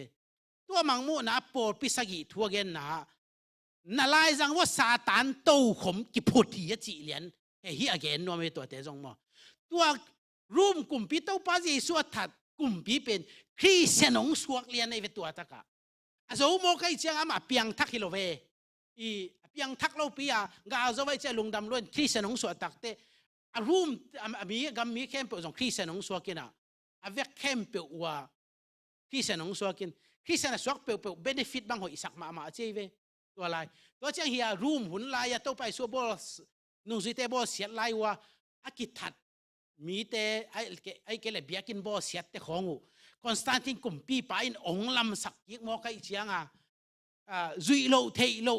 ตัวมังมูนะปอลปิสกิทัวเกนนะนาลายจังว่าซาตานโตขมกิพุทธิยจีเลียนเฮียเกนนัวไม่ตัวเตจงมั้งตัวรูมกุมปีเต้าป้าเยซูถัดกุมปีเป็นคริสเตียนองสวกเลียนในเวตัวตะกะอาโจโมกไอเจียงอามาเปียงทักฮิโลเวอีเปียงทักเราปีอะกาโจไว้เจลุงดำล้วนคริสเตียนองสวกตักเตอารูมมีกัมมีเข้มเปิดส่งคริสเตียนองสวกินอะอาเวกเข้มเปิดว่าคริสเตียนองสวกินคริสเตียนสวกเปิดเบนฟิตบางหอยสักมาเจเวตัวอะไรตัวเจ้าเฮียรูมหุ่นลายตัวไปสัวบอลนุ่งสีเตบอลเสียลายว่าอากิทัดมีเตไอเกลเบียกินบอลเสียเตของอูคอนสแตนตินกุมปีไปอินองลำสักยิกมอไกเจียงอ่ะจุยโลเทยโล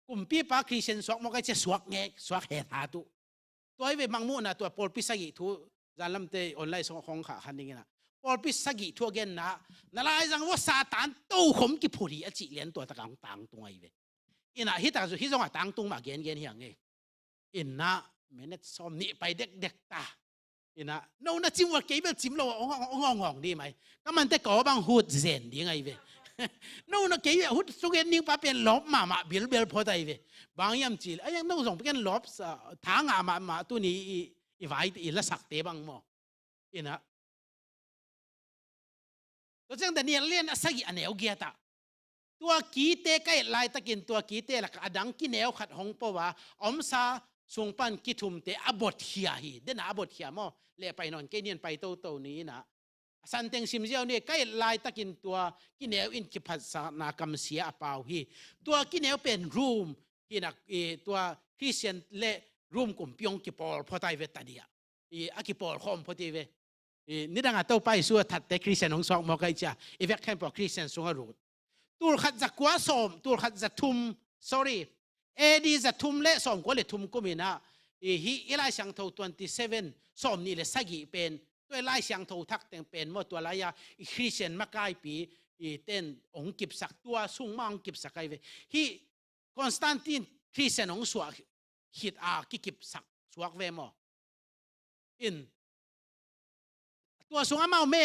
กุมปีปาคริสเตียนสวกมอไกจะสวกเงะสวกเฮตาตุตัวไอเวมังมูนะตัวปอลปิสกิทูจานลำเตออนไลน์ส่งของขาคันนี้นะปอลปิสกิทัวเกนนะนั่นละไอจังว่าซาตานโตขมกิพุริอจิเลียนตัวตะกังต่างตัวไอเวอินะฮิตาจุฮิจงอ่ะต่างตรงมาเกนเฮียงเงอินะเมเนตซอมนี่ไปเด็กตาอินะโน่นนะจิ้มว่าเก็บจิ้มเรางงดีไหมก็มันแต่ก่อบางหูดเซนดีไงเวโน่นนะเก็บหูดสุกเอ็นนิ่งป้าเป็นลบมาเบลพอได้เวบางยามจีไอ้ยังโน่นส่งเป็นลบทางมาตัวนี้อีไว้อีละสักเตบังมออินะตัวจังแต่เนี่ยเลี้ยนสักอันเอวเกียตาตัวกีเตใกล้ลายตะกินตัวกีเตละอดังกินแนวขัดหงปะวะอมซาสงปันกิทุมเตอบดเฮียฮีเดนอบดเฮียมอเละไปนอนเกเนียนไปโตนี้นะสันเต็งซิมเจียวเนี่ยใกล้ลายตะกินตัวกินแนวอินกิพัสนากรรมเสียเปล่าฮีตัวกินแนวเป็นรูมฮีนักตัวคริสเตียนเละรูมกลุ่มพิองกิปอลพอไตเวตาเดียอากิปอลคอมพอดีเวนี่ดังอ่ะเต้าไปสัวถัดแต่คริสเตียนของสองมอไกจ้าอีเวกแค่พอคริสเตียนสงรูดตัวขัดจักกว่าสมตัวขัดจักทุม sorry ดีจักทุมเละสมก็เลยทุมก็มีนะฮีไล่เสียงเท่า27สมนี่เลยสักกี่เป็นตัวไล่เสียงเท่าทักแต่งเป็นหมดตัวไล่ยาคริสเตียนมาใกล้ปีเต้นองค์กิบสักตัวสุ่งมาองค์กิบสักไอเวฮีคอนสแตนตินคริสเตียนองค์สวกฮิตกิบสักสวกเวมออินตัวสุ่งมาเม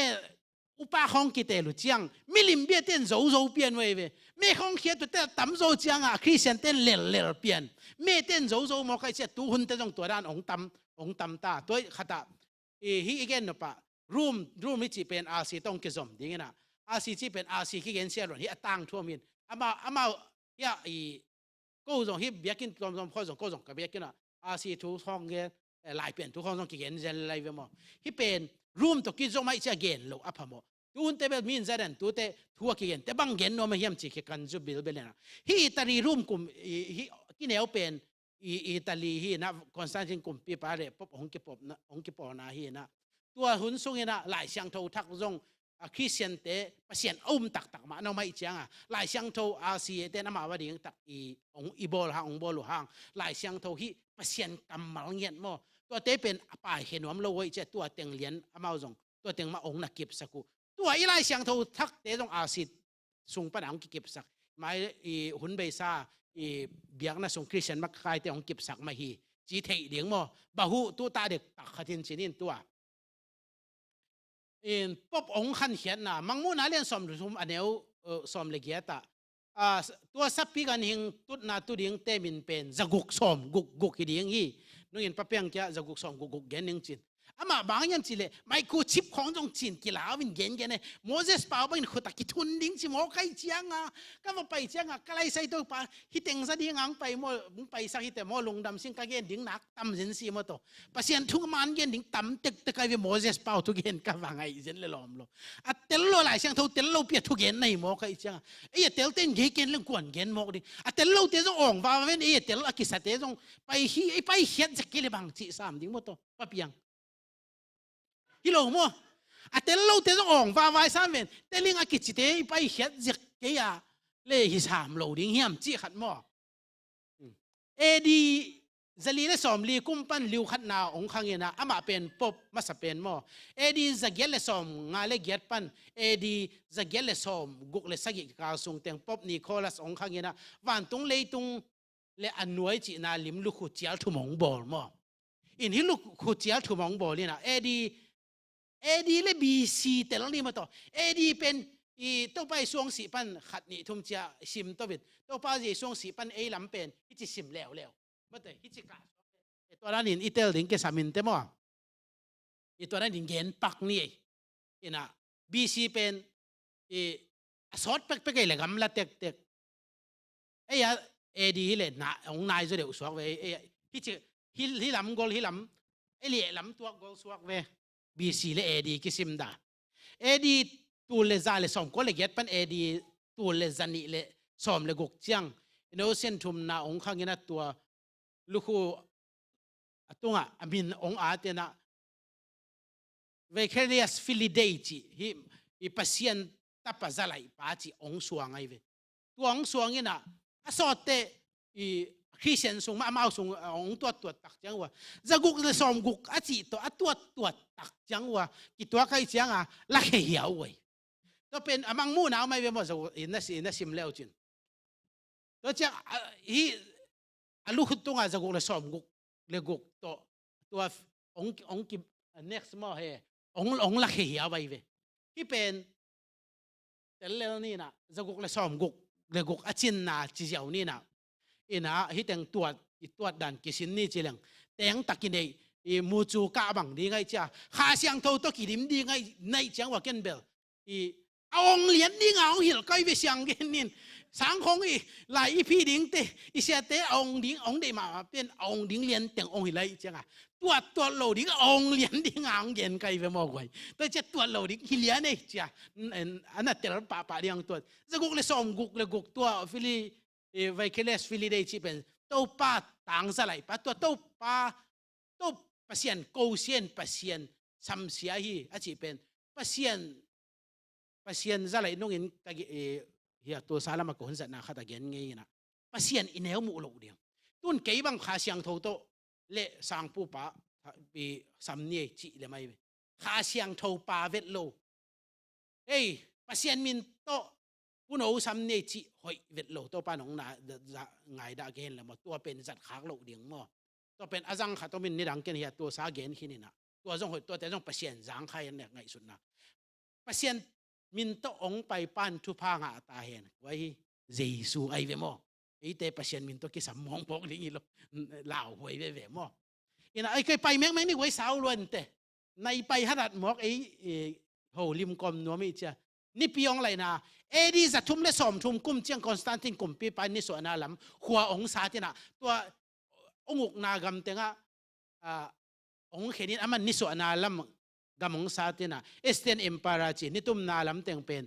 อุปาของกิเตลุเจียงมิลิมเบียเต้นโจเปลี่ยนเว้ยเมของเขียตัวเต้นตั้มโจเจียงคริสเตียนเต้นเล่เปลี่ยนเมเต้นโจมอใครเสียตูหุ่นเต้นตรงตัวด้านองตั้มตาตัวขัดฮีอีกนปะรูมนี่จีเป็นอาซีต้องกิจสมดีงี้นะอาซีจีเป็นอาซีขี้เงินเสียหล่นฮีตั้งทั่วมินอามาอย่าก็ส่งฮีเบียกินก็ส่งก็ส่งกับเบียกินอ่ะอาซีทุกห้องเงี้ยหลายเปลี่ยนทุกห้องส่งขี้เงินเจนอะไรเวมอฮีเป็นรูมตัวกิจสมไม่จะเงินโลอัพมอตูนเตเบมินเซเดนตูเตทัวขี้เงินแต่บางเงินโนไม่เยี่ยมจีขี้กันจูบิลนะฮีอิตาลีรูมกุมฮีกินเอวเป็นอิตาลีฮีนะคอนสแตนตินกุมปีปาเรปบองกิปอนาฮีนะตัวหุ่นทรงนะหลายเสียงโททักทรงคริสเตียนเตเสียนอุ้มตักมาเราไม่เจียงหลายเสียงโทอาเซียเตนมาว่าดิ่งตักอีบอลหางบอลหางหลายเสียงโทฮีเสียนกำมังเงียนมั่วตัวเตเป็นป่าเห็นว่าเราไว้เจตัวเต็งเลียนอามาทรงตัวเต็งมาองนักเก็บสักตัวอีหลายเสียงโททักเตตรงอาเซียส่งปัญหาเก็บสักไม่หุ่นเบซ่าเบียงน่ะส่งคริสเตียนมาขายแต่ของเก็บสักมาฮีจีเทเดียงมั่วบาหูตัวตาเด็กตักขัดินชินินตัวปบองขันเขียนนะมังมูน่าเรียนสมรุมอันเดียวสมเลกียตาตัวสับปีกันหิงตุดนาตุดิงเตมินเป็นจะกุกสมกุกดิงฮีนู่นปะเปียงแกจะกุกสมกุกเกนิงจินอามาบางอย่างจิเลไม่กูชิปของจงจินกีฬาวินเกนเนี่ยโมเสสป่าวเป็นคนตะกิทุนดิ้งจิโมใครเจียงก็มาไปเจียงก็เลยใส่ตัวป่าฮิตเองซะดิ้งอังไปโมไปสักฮิตแต่โมลงดำสิ่งก็เกนดิ้งนักตั้มสินสีโมโตปัศยันทุกมันเกนดิ้งตั้มตึกตะไคร้โมเสสป่าวทุกเกนก็ว่าไงเจนเลยล้อมโลเตลโลหลายเสียงเท่าเตลโลเปียทุกเกนในโมใครเจียงเตลเต้นเกนเรื่องกวนเกนโมดิเตลโลเตจงอ่องว่าเว้นเตลอากิสเตจงไปเขียนจะเกลบังจีสามดิ้งโมโตปะเปียงฮิโลโมเตลโลเตจงอ่องว่าไว้สามเว้นเตลิงอากิจิเตไปเขียนจะเกียเลยฮิสามโลดิ้งเฮียมจีขัดโมดีจะลีเลสอมลีกุมปันลิวขัดนาองคังเงินะอามาเป็นปบมาสเป็นโมดีจะเกลเลสอมงาเลเกียปันดีจะเกลเลสอมกุกเลสกิกาสุงเตียงปบนิโคลัสองคังเงินะวันตุงเลยตุงเลอันนวยจีนาลิมลุขุเจียลทุมงบอลโม อินฮิลุขุดเจียถูมองบอลีนะเอดีเลบีซีแต่ละนี่มาต่อเอดีเป็นอีตัวไปช่วงสีปันขัดนี่ทุ่มเจียซิมตัวบิดตัวไปจีช่วงสีปันลำเป็นฮิจิซิมแล้วมาแต่ฮิจิกาตัวนั้นอินอิเตลลิงเกสามินเตมั้งอีตัวนั้นอินเกนปักนี่อินะบีซีเป็นสอดไปไกลเลยกำละเต็กยาเอดีเลยนะองนายจะเดี๋ยวสวกเว้ฮิจิฮิลำกอลฮิลำเลี้ยลำตัวกอลสวกเว้บีซีเลยเอดีกิซิมดาเอดีตัวเลซาเลสอมก็เลยเก็ตเป็นเอดีตัวเลซานิเลสอมเลกุกจังอินโนเซนทุมนาองข้างนี้นะตัวลูกตัวอามินองอาเตนะvicarious fidelity hi pasien tapa zalai pa chi ong suang ai ve tu ong suang ina asote i christian sung ma mau sung ong tuat tak chang wa zaguk le som guk a chi to a tuat tak chang wa ki to kai chang a la he hiao wei to pen amang mu na mai ve mo zo in na sim leo chin to chang hi alu hutunga zaguk le som guk le guk to ong ki next mo he ong la he hiao wei ve hi penแต่เรื่องนี้นะจะกุกเลยซ้อมกุกเลยกุกอาชินนาจีเจ้านี่นะอินะฮิแต่งตัวดันกิสินนี่จีเหลงแต่งตักกินเอมูจูกาบังดีไงจ้าข้าเสียงโทตัวกิริมดีไงในจังว่าเกนเบลเอาองเหรียญนี่ไงองหิลก็ไปเสียงเกนนินสังคงหลายพี่ดิ้งเตอีเสียเตองดิ้งองเดมาเป็นองดิ้งเหรียญแต่งองหิลไรจังอ่ะตัวโหลดิ้งองเหรียญดิ้งองเย็นไกลไปมากกว่าตัวจะตัวโหลดิ้งหิลเหรียญเนี่ยจ้าอันนั้นแต่ละป่าเรียงตัวจะกุกเลยซ้อมกุกเลยกุกตัวฟิลิไวเคเลสฟิลิเดชิเป็นตัวป่าต่างสลายป่าตัวป่าตัวปัสเซียนโกเซียนปัสเซียนซัมเซียฮีอาชีเป็นปัสเซียนสลายนุ่งอินตะกี้เฮียตัวสารมาโกนสัตนาขัดตะเกียนไงนะปัสเซียนอินเอวมุโลเดียงตุนเกี่ยบังขาเสียงโทโตเละสังปูป่าปีซัมเนียจีเลยไหมขาเสียงโทป่าเวทโลปัสเซียนมินโตผู้หนูซัมเนียจีหอยเวทโลตัวป้าหนองนาไงด่าเกนเลยมั้ตัวเป็นจัดขากโลเดียงมั้ตัวเป็นอาจังขาตัวมินนี่ดังเกนเฮียตัวสาเกนขี้นี่นะตัวจงหอยตัวแต่จงปัสเซียนจางใครเนี่ยไงสุดนะปัสเซียนมินโตองไปปั้นทุพางาตาเห็นไว้เยซูไอเวมอเตปัสเซียนมินโตกิสมองพกนี่loลาวหวยเวมออินะไอเคยไปแม่งนี่ไว้สาวล้วนเตในไปหัดหมอกโหลิมกอมนัวมิเจนี่ปีองไรนะดีจะทุ่มเลสอมทุ่มกุมเจียงคอนสแตนตินกุมปีไปนี่ส่วนนาลำขัวองศาที่น่ะตัวองค์นากำเตงะองค์เขนินอามันนี่ส่วนนาลำกำองศาที่น่ะเอสเทนเอ็มปาราจีนี่ตุ้มนาลำเตงเป็น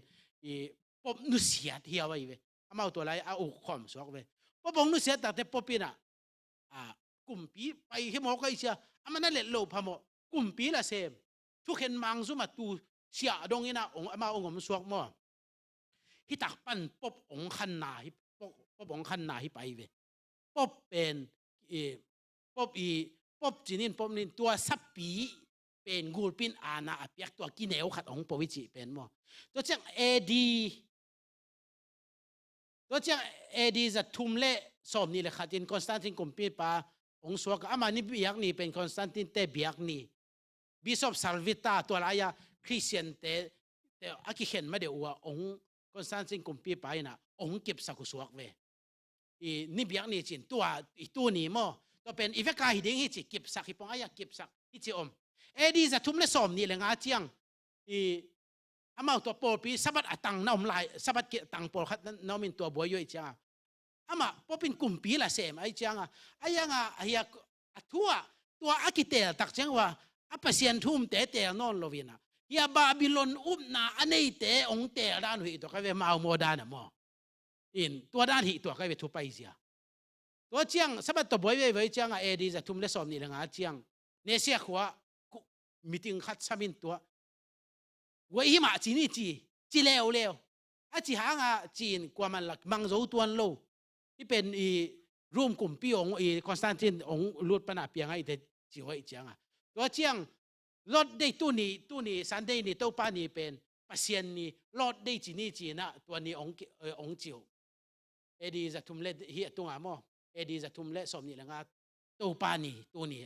ปบนุเสียเที่ยวไว้เว้ยอามาตัวไรเอาอุคอมสอกเว้ยปบองนุเสียแต่ปบปีน่ะกุมปีไปให้หมอก็อีเสียอามันนั่นแหละโลภะหมอกุมปีละเซมทุกเห็นมังซุมาตูเสียดงนี่นะองอามาองสวกหมอที่ตักปั้นปบองขันนาฮิปบองขันนาฮิไปเว้ยปบเป็นปบจีนินปบนินตัวซับปีเป็นกูปินอาณาอภิยักตัวกินเหนียวขัดองปวิจิเป็นหมอตัวเจ้าดีจะทุ่มเละสมนี่แหละขัดอินคอนสแตนตินกุมปีปาองสวกอามานี่บิยักนี่เป็นคอนสแตนตินเตบิยักนี่บิชอปซาลวิตาตัวอะไรคริสเตียนเตอากิเห็นมาเดี๋ยวว่าองคอนสแตนตินกุมปีไปนะองเก็บสักสวกเวนี่บิยักนี่จินตัวนี้มั้งตัวเป็นอีเวกาฮิดิ้งฮิจิเก็บสักฮิปองอายะเก็บสักฮิจิดีจะทุ่มเละสมนี่แหละงาเจียงอามาตัวโปรปีสับัดตังน้อมลายสับัดเกตังโปรขัดน้อมินตัวบัวย่อยจ้าอามาพอเป็นกลุ่มปีละเสมไอ้จังไอ้ยังไอ้ทั่วตัวอากิเตลตักจังว่าอาเปเซียนทุ่มเตะนอนโลวินะยาบาบิลอนอุบนาอันนี้เตะองเตะด้านหิตัวก็เวมาเอาโมดานะมอตัวด้านหิตัวก็เวทุไปเสียตัวเจียงสับัดตัวบัวย่อยจังดีจะทุ่มเละสมนี่ละงาเจียงเนเซียขวามีติงขัดสมินตัวว่าอีมาจีนี่จีเลวอาจีหางจีนกว่ามันหลักมังโจตัวนโลที่เป็นรูมกลุ่มปีองคอนสแตนตินองลุดปนาเปียงไอ้เด็ดจีไว้เจียงตัวเจียงรถได้ตัวนี้สันได้นี่ตัวป้านี่เป็นปัสเซียนนี่รถได้จีนะตัวนี้องจิวดีจะทุ่มเล่เฮียตัวงามอดีจะทุ่มเล่สมนี่ละงาตัวป้านี่ตัวนี้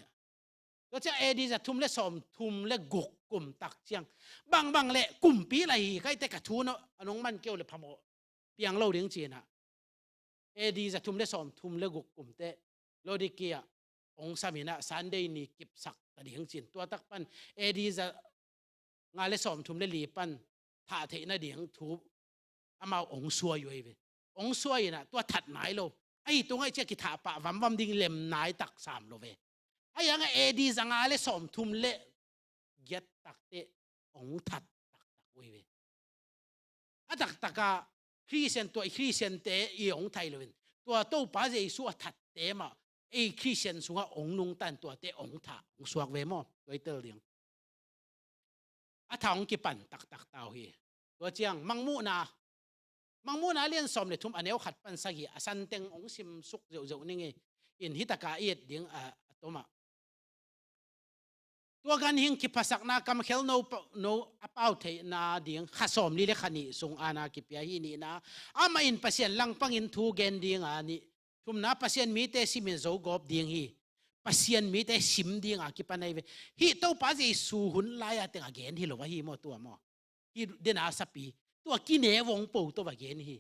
ตัวเจ้าเอดีจะทุ่มเละสมทุ่มเละกุกกลุ่มตักเจียงบางเละกลุ่มปีไรใครแต่กระทูนน้องมันเกี่ยวเลยพมเปียงเล่าเลี้ยงจีน่ะเอดีจะทุ่มเละสมทุ่มเละกุกกลุ่มเตะโลดิเกียองสามินะซันเดย์นี่กิบสักตะเลี้ยงจีนตัวตักปันเอดีจะงานเละสมทุ่มเละลีปันท่าเทน่ะเลี้ยงทูอามาองซัวอยู่เว้ยองซัวน่ะตัวถัดไหนโลไอ้ตรงไอ้เจ้ากิถาปะวัมดิ่งเล่มไหนตักสามโลเว้ยไอ้ยังเอดีสังอาเลสอมทุ่มเละเย็ดตักเตะองถัดตักเว้ยอะตักกะคริสเตียนตัวคริสเตียนเตะอีองไทยเลยตัวโตป้าเจสุถัดเตะมาไอ้คริสเตียนสุงองนุงตันตัวเตะองถาองสวกเวมอตัวเตอร์เลียงอะทางกิปันตักเต้าฮีตัวเจียงมังมูนาเลียนสอมเลยทุ่มอันเนี้ยขัดปันสักอสันเต็งองซิมสุกเจ้านี่ไงอินฮิตากาเอ็ดเดียงตัวมาตัวกันหิงคิดภาษากนากำเขลโนอเป้าเทนาเดียงข้าสอมนี่เลขันนี่ทรงอาณากิปยาฮีนี่นะอามาอินพัศยันลังปังอินทูเกนเดียงอันนี้ทุ่มนาพัศยันมีแต่ซิมโซกอบเดียงฮีพัศยันมีแต่ซิมเดียงอากิปันไอเวฮีเต้าป้าจะสูหุนลายแต่งเกนฮีหรอวะฮีมอตัวมอฮีเดนาสปีตัวกินเนวงปูตัวเกนฮี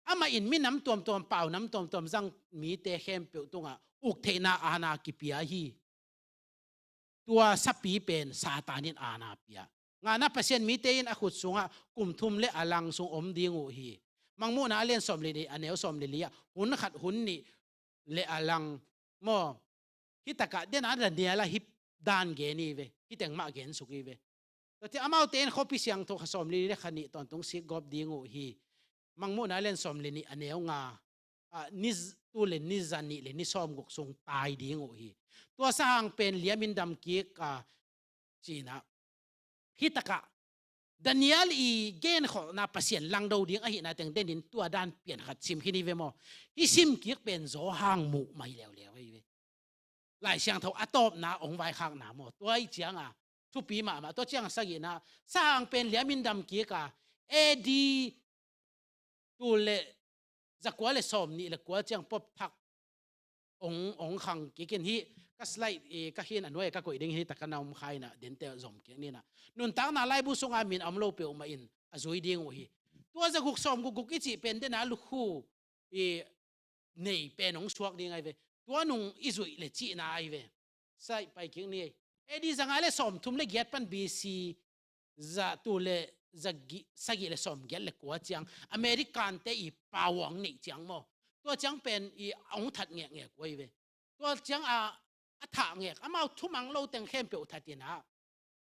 อามาอินมีน้ำตัวเปล่าน้ำตัวจังมีแต่เข้มเปียวตัวอุกเทนาอาณากิปยาฮีตัวสัปีเป็นซาตานินอาณาปียงานาเปอร์เซ็นต์มีเตยินอขุดสุงะกลุ่มทุมเลอลังสุงอมดีงูฮีมังมูนาเลียนสมลีนี่อันเนวสมลีอ่ะหุนขัดหุนนี่เลอลังมอฮิตากะเดนอาดันเนียละฮิปดานเกนี่เวฮิตแตงมาเกนสุกีเวแต่ที่อามาเตนเขาพิเศษตัวสมลีเลขันนี่ตอนตรงสิกอบดีงูฮีมังมูนาเลียนสมลีนี่อันเนวงานิสตูเลนิจันนี่เลนิสอมกุกสุงตายดีงูฮีตัวสร้างเป็นเลียมินดำกิกจีน่ะฮิตากะดานิเอลอีเกนขอนาพัศยันลังดาวดิ้งอหินาแต่งเด่นตัวด้านเปลี่ยนขัดซิมที่นี่เวมอฮิซิมกิกเป็นโซห่างหมู่ไม่แล้วไว้หลายเสียงเท่าอัตบนาองไว้ข้างหนามอตัวไอ้เจียงทุปีมาตัวเจียงสักนะสร้างเป็นเลียมินดำกิกเอดีตัวเลจะกว่าเลสอมนี่ละกว่าเจียงปบทักองขังกิกินฮีก็สไลด์ก็เห็นอันไว้ก็กดดิ้งฮีตะกันเอาใครน่ะเดินเตะจอมเกี่ยนี่นะนุนตั้งน่ะไล่บุษงอามินอัมโลเปียวมาอินอาจุยดิ้งโอฮีตัวจะกุกสอมกุกกิจิเป็นเดน่าลูกคู่นี่เป็นองสวกดิ้งไอเวตัวนุ่งอิจุยเลจิน่าไอเวใส่ไปเกี่ยนี่เอดีจังไงเลสอมทุ่มเลเกียรปันบีซีจะตัวเลจะสักเลสอมเกียรเลกัวเจียงอเมริกันเตอีปาวงนี่เจียงโมตัวจังเป็นองถัดเงี้ยไว้เวตัวจังถางเงี้ยอามาทุ่มมังโลเต็งเข้มเปียวทัดตินะ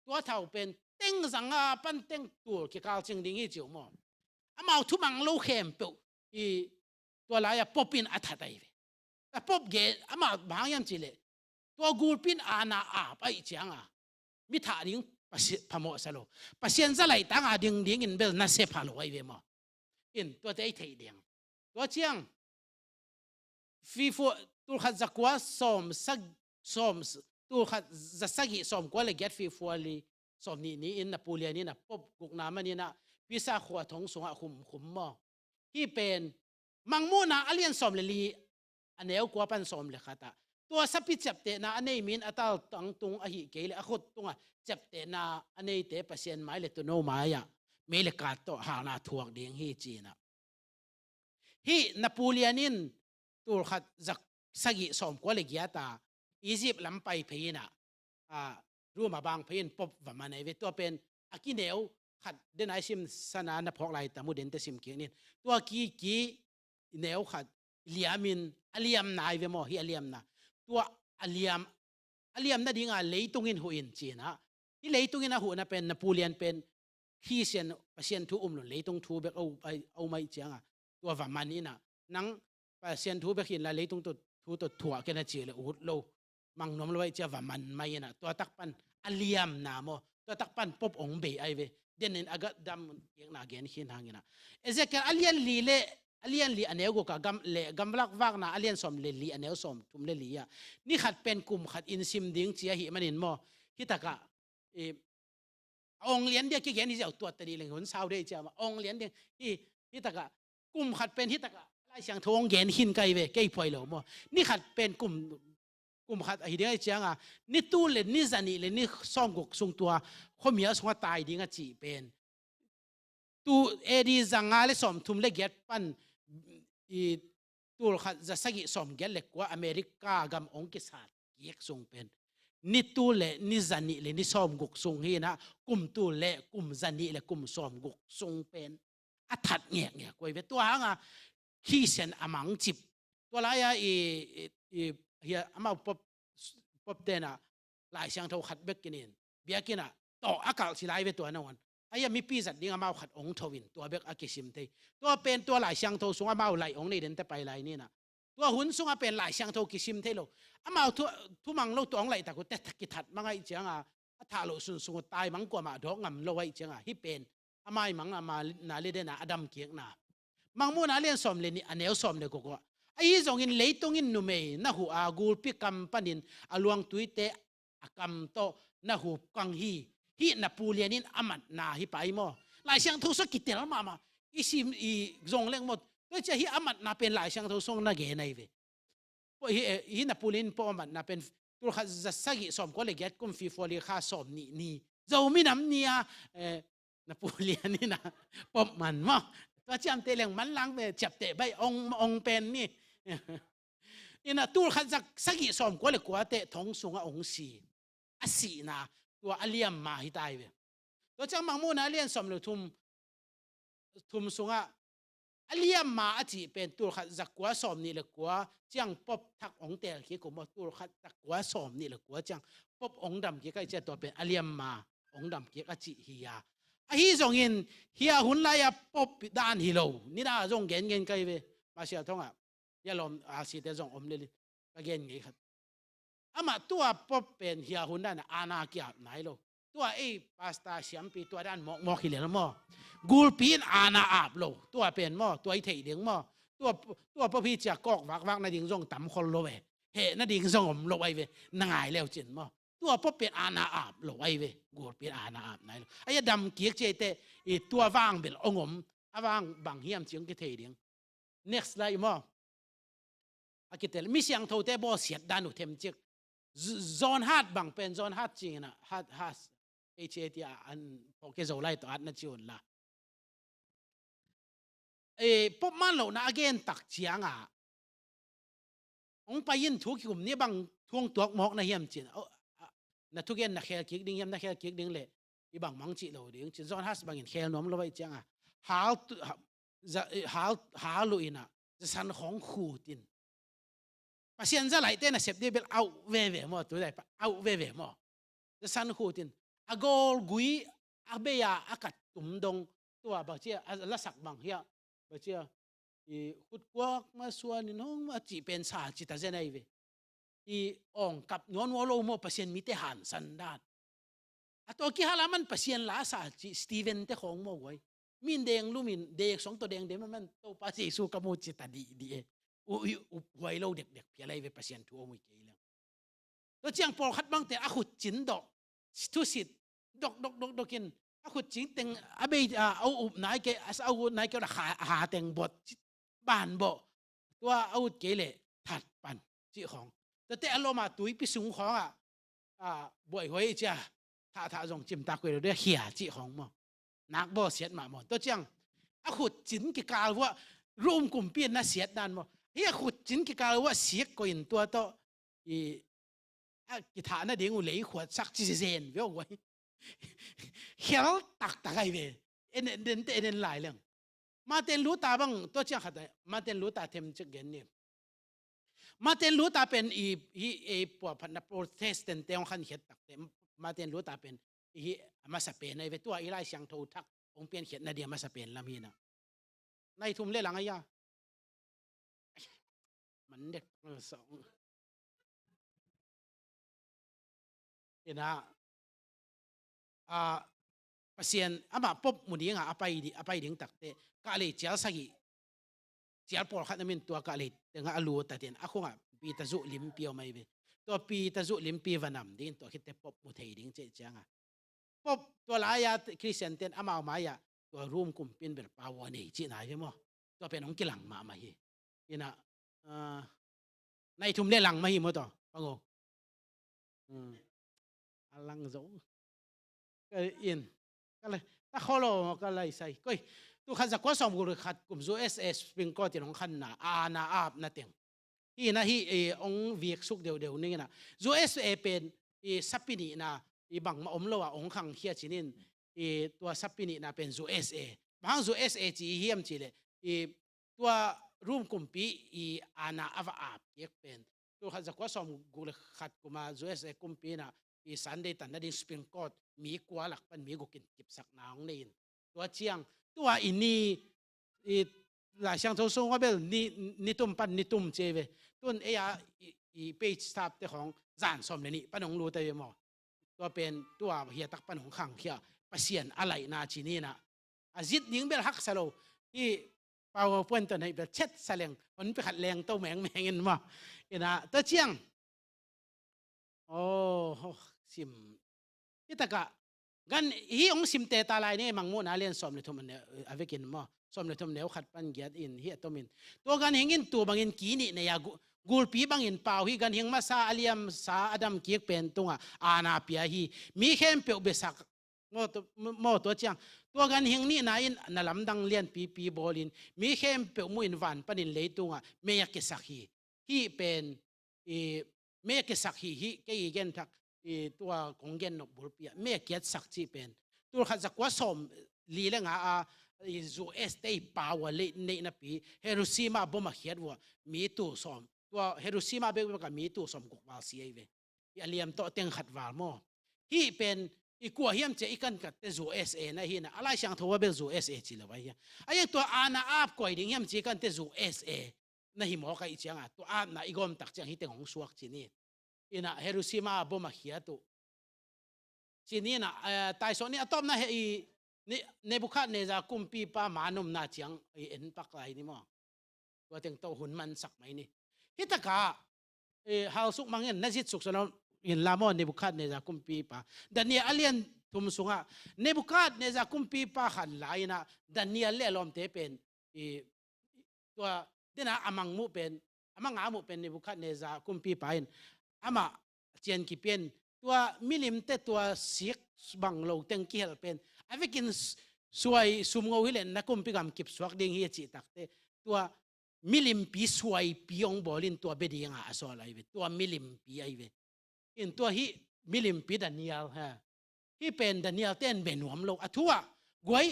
ตัวเท่าเป็นเต็งสังปันเต็งตัวกี่กาลจึงดิ้งยี่จิ๋วมออามาทุ่มมังโลเข้มเปียวตัวลายป๊อปปินอัฐไตเวแต่ป๊อปเกะอามาบางอย่างจิเลตัวกูปินอาณาไปจังมิถาดิ้งพมอสโลปัศยันจะไหลตั้งดิ้งอินเบลน่าเสพาโลไอเวมออินตัวเตยเทียดิ้งตัวเจียงฟีฟัวตัวขัดจักว่าสอมตัวขัดจะสักสอมกว่าเลยเก็ตฟีฟัวลีสอมนี่อินนาปูเลียนี่นะปบกุกน้ำมันนี่นะพิซาขวดทงสงขุมมอที่เป็นมังมูนาอเลียนสอมลีอันเนี้ยกว่าปันสอมเลยค่ะตาตัวสับปิจับเตนะอันนี้มินอัตลตังตุงอหิเกลอขุดตุงจับเตนะอันนี้เตปเซียนไม้เลยตัวโนไม้อะไม่เลยกัดตัวหานาทวงเดียงฮีจีนะฮีนาปูเลียนินตัวขัดจักสักสอมกว่าเลยกียตาอียิปต์ลำไปเพยินะรู้มาบางเพยินปบว่ามันไอเวตัวเป็นอากิเนวขัดเดนไอซิมสนานพอกไลแต่มุดเดนเตซิมเกียนี่ตัวกีเนวขัดเลียมินอเลียมนายเวมอฮีอเลียมนะตัวอเลียมนั่นดิ้งเลยตุงินหัวอินจีนะที่เลยตุงินหัวน่ะเป็นนโปเลียนเป็นขี้เซียนเซียนทูหนุนเลยตุงทูเบกเอาไม่เจียงตัวว่ามันนี่นะนังเซียนทูเบกหินละเลยตุงตัวถั่วกันนะจีเลยอุดโลมังนมเลยเจ้าว่ามันไม่นะตัวตักปันอเลียมนาโมตัวตักปันปบองเบไอเวเดนอากาศดำยังนาเกนหินหางินะเอเซกันอเลียนลีอันเอวก็กำลักวักนะอเลียนสมลีอันเอวสมทุมลีอ่ะนี่ขัดเป็นกลุ่มขัดอินซิมดิ้งเจียหิมันเห็นโมฮิตากะองเลียนเดียกี่เกนนี่จะเอาตัวตีเลยหุ่นสาวได้เจ้ามาองเลียนเดียฮิตากะกลุ่มขัดเป็นฮิตากะไล่เสียงทวงเกนหินไกเวไกพอยเหล่าโมนี่ขัดเป็นกลุ่ม กุมขัดไอ้เดียเจียงอ่ะนี่ตู้เล่นนี่จันนี่เล่นนี่ซ้อมกุกทรงตัวเขามีอะไรสงตายดิ้งอ่ะจีเป็นตู้เอดีจังงาเลซ้อมทุ่มเล็กเก็ตปันอีตู้ขัดจะสักซ้อมเก็ตเล็กกว่าอเมริกากำองกิสัตเกียกทรงเป็นนี่ตู้เล่นนี่จันนี่เล่นนี่ซ้อมกุกทรงฮีนะกุมตู้เล่กุมจันนี่เล่กุมซ้อมกุกทรงเป็นอัฐัดเงี้ยกวยเวตัวหางอ่ะขี้เส้นอมังจิบตัวไรอ่ะเฮียอามาปบเตนะหลายเสียงเท่าขัดเบกกินินเบียกินะต่ออากาศสิไลเวตัวนวันไอ้ยังมีปีศาจดิ้งอามาขัดองทวินตัวเบกอากิสิมเตตัวเป็นตัวหลายเสียงเท่าสงอามาไหลองนี่เดินแต่ไปไหลนี่นะตัวหุ่นสงอาเป็นหลายเสียงเท่ากิสิมเทโลอามาทุมังโลตัวองไหลแต่กูแต่กิทัดมังไอเจียงอ่ะถ้าโลสุนสงตายมังกว่ามาดอกงำโลไอเจียงอ่ะฮิเป็นอามามังอามานาเลเดนะอดัมเกียกนามังมูนาเลียนสอมเลนี่อันเนลสอมเลยกูไอ้จงอินเลยตรงอินนุ่มเองนะหัวอากูพิกัมปันินอลวงตุยเตอากัมโตนะหัวกังฮีนับปูเลียนินอามันนาฮิไปมอหลายเสียงทุสกิตเตลมาอีซิมอีจงเล่งหมดก็จะฮีอามันนาเป็นหลายเสียงทุสงนาเกนไอเวฮีนับปูเลียนพออามันนาเป็นตัวข้าจะสักสอมก็เลยเก็ตกุมฟีฟอลีข้าสอมนี่เจ้ามีน้ำเนี่ยนับปูเลียนนี่นะปมมันมอตัวจำเตลงมันล้างไปจับเตะใบองเป็นนี่อินะตัวขัดสักสอมก็เลยกว่าเตะทงสงฆ์องสีอาศีนะตัวอเลียมมาให้ตายเว้ยตัวจังมังมูนะเลียนสอมเลยทุมสงฆ์อเลียมมาอจีเป็นตัวขัดจักกว่าสอมนี่เลยกว่าจังปบทักองเตะขี้กูมาตัวขัดจักกว่าสอมนี่เลยกว่าจังปบองดำขี้ก็จะตัวเป็นอเลียมมาองดำขี้อจีฮิยาฮีจงอินเฮียหุ่นลายปบด้านฮิโลนี่น่าจงเงินกันเว้ยมาเสียท้องอ่ะยาลมอาศิเตจงอมเลลิก็เงินไงครับอามาตัวปบเป็นเฮียหุ่นด้านอาณาเกียรไหนโลตัวไอ้พาสต้าเสียมปีตัวด้านมอขิเลนมอกูลปีนอาณาอาบโลตัวเป็นมอตัวไอ้เถียงมอตัวปพี่จะกอกวักนาดิ่งจงต่ำคนโลเวเฮนาดิ่งจงอมโลไอเวนางไงแล้วจินมอตัวปเป็นอาณาอาบโลไอเวกูเป็นอาณาอาบไหนไอ้ดำเกียกเจเตอีตัวว่างเป็นองมว่างบางเฮียมเจียงกิเทียง next ไลมออากิเตลมิเสียงโทเตบอเสียดดานุเทมจิกจอนฮัดบางเป็นจอนฮัดจริงนะฮัดHATอันพอเกจเอาไล่ตัวอัดนั่นจิวนละพบมันเหล่านั้นอเกนตักเชียงอ่ะองไปยินทุกกลุ่มนี้บางทวงตัวหมอกนะเฮียมจินนะทุกเย็นนะเคลกิกดิ้งเฮียมนะเคลกิกดิ้งเลยอีบางมังจิเราดิ้งจิจอนฮัดบางยินเคลน้อมเราไปเจียงอ่ะหาลุยนะจะสันของขู่ตินภาษาจะไหลเต้นเสพได้เป็นเอาเว่ๆมั้งตัวใดเอาเว่ๆมั้งจะสันขู่ตินอากอลกุยอาเบียอากัดตุ่มดงตัวบางเจ้าละสักบางเฮียบางเจ้าอีขุดกวักมาส่วนน้องมาจีเป็นสาจิตาเจนไอเวอีองกับนวลวอลโมภาษามิเตหันสันดาดอะตัวกี่ฮาลามันภาษาลาสาจิสตีเวนเตของโมไว้มินเดงลูมินเด็กสองตัวเดงเดมันตัวภาษาสู้กับโมจิตาดีไว้เราเด็กเพียอะไรเวภาษาทั่วมุยเกลียงแล้วเจียงปอขัดบางแต่อาขุดจินดอกทุสิตดอกกินอาขุดจิงเต็งอาเบยเอาอุบนายเกเอานายเกละหาเต็งบดบ้านบ่ตัวเอาเกลถัดปันจีของแต่อารมณ์มาตุยพิสุงของบ่อยหอยจ้าถ้าจงจิมตาคุยเราได้เหี่ยจีของมั้งนักบ่เสียดมาหมดตัวเจียงอาขุดจินกิกาว่าร่วมกลุ่มเปียนน่าเสียดนั่นมั้งเฮียขุดจินกิกาว่าเสียกอินตัวโตกิธาน่ะเดี๋ยวเลยขวดสักจีเซนเว้ยไว้เขียวตักไอ้เว้ยเอ็นหลายเรื่องมาเต็นรู้ตาบ้างตัวเจ้าขัดมาเต็นรู้ตาเต็มจะเงินเนี่ยมาเต็นรู้ตาเป็นพวกพันธุ์โปรเตสแตนต์เตียงขันเขียนตักเต็มมาเต็นรู้ตาเป็นมาสเปนในเวตัวอีไลเสียงโททักองเปลี่ยนเขียนนาเดียมาสเปนละมีนะในทุ่มเล่หลังไอ้ยามันเด็กสองนะภาษาอามาปบมุนีงอาไปดิ้งตักเตะกาเลยเจ้าสักเจ้าปอลขัดน้ำมันตัวกาเลยแต่งอาลูตัดเด่นอาคงปีตะจุลิมปีเอาไม่เว้ตัวปีตะจุลิมปีวันนำดิ้งตัวคิดแต่ปบมุทัยดิ้งเจ้าปบตัวลายคริสเตียนเต้นอามาเอาไม้ตัวร่วมกลุ่มเป็นแบบปาวนี่จีน่าใช่ไหมตัวเป็นองค์กิลังมาเฮนะในทุ่มเล่หลังมาเฮมั้งตัวปังโ ลังโจก็อินก็เลยถ้าเขาโลก็เลยใส่ก็ตัวขันสักว่าสมกุลขัดกลุ่ม USS เป็นก็ที่น้องขันน่ะนาอาบนั่นเองที่นะที่องวิกสุกเดียวนี่นะ USA เป็นสัปปินีนะบางมาอมโลว่าองขังเฮียชินินตัวสัปปินีนะเป็น USA บาง USA จีเฮียมจีเลยตัวรูมกุมปีนาอาบอาบเยกเป็นตัวขันสักว่าสมกุลขัดกุมา USA กุมปีนะสันเดตันนั่นสปริงกอดมีกว่าหลักเป็นมีกุกินกิบสักนางนี่ตัวเชียงตัวอินนี่หลายช่างทศว่าเบลนี่ตุ่มปันนี่ตุ่มเจเวต้นเพจสตาร์ทของจานสมเลยนี่ปนองรู้แต่ยังมอตัวเป็นตัวเฮียตักปนองขังเฮียเปเสียนอะไรนาจีนี่นะจิตยิงเบลฮักสโลที่เป่าเพื่อนตัวไหนเบลเช็ดแสลงมันไปขัดแรงตัวแมงเงินมานะตัวเชียงโอ้ซิมที่ตะกะกันฮีองซิมเตตาลายนี่มังมูนาเลียนสมเลยทุมันเนี่ยอเวกินมาสมเลยทุมันเนี่ยขัดปันเกียรอินฮีตัวมินตัวกันเฮงินตัวบางอินกีนี่เนี่ยกูลปีบางอินเปล่าฮีกันเฮงมาซาอเลียมซาอดัมเกียกเป็นตัวนาเปียฮีมีเข้มเปียวเบสักโมตัวเจียงตัวกันเฮงนี่นายนั่นลำดังเลียนปีบอลินมีเข้มเปียวมุอินวันปันินเลยตัวเมียกิสักฮีเป็นเมียกิสักฮีเกี่ยกันทักตัวของเกนนบุลปีเมียเกียรสักจีเป็นตัวขัดสักว่าสมลีเลงUS ได้ป่าวเลยในนับปีเฮโรซีมาบ่มาเขียนว่ามีตัวสมตัวเฮโรซีมาเบลก็มีตัวสมกุกวาซีไอเวอเลียมโตเต็งขัดวาลโมที่เป็นอีกัวเฮียมเจอีกันกับเต USA นะฮีนะอะไรช่างทัวเบล USA จีละไว้เฮียไอ้ตัวนาอาบก่อยดิ่งเฮียมเจกันเต USA นะฮิโมกไอเจียงตัวนาอีกอมตักเจียงฮิเต็งของสวกจีนี่นะเฮโรซีมาบ่มาเขียนตัวจีนี่นะตายส่วนนี้ต้อมนะนี่เนบุคัดเนจากุมปีป้ามานุมนาเจียงเอ็นปักไรนี่มั้งว่าถึงโตหุ่นมันสักไหมนี่ฮิตกะฮาวสุกมังเงินนัจิตสุกสนอินลามอนเนบุคัดเนจากุมปีป้าดันเนียอเลียนทุมสุงะเนบุคัดเนจากุมปีป้าขันไหลนะดันเนียเล่ลมเตเป็นตัวเดน่ะอามังมุเป็นอามังอามุเป็นเนบุคัดเนจากุมปีป้าอินอามาเจียนกิเป็นตัวมิลิมเตตัวสิกบังโลเต็งกิเฮลเป็นไอ้เวกินสวยสุมงวิเลนนักกุมพิกรรมกิบสวักดิ่งเฮียจิตักเตตัวมิลิมปีสวยปีองบอลินตัวเบดีงาสอลไอเวตัวมิลิมปีไอเวอินตัวฮิมิลิมปีดานิเอลฮะฮิเป็นดานิเอลเต้นเบนหวมโลอัทัวกวย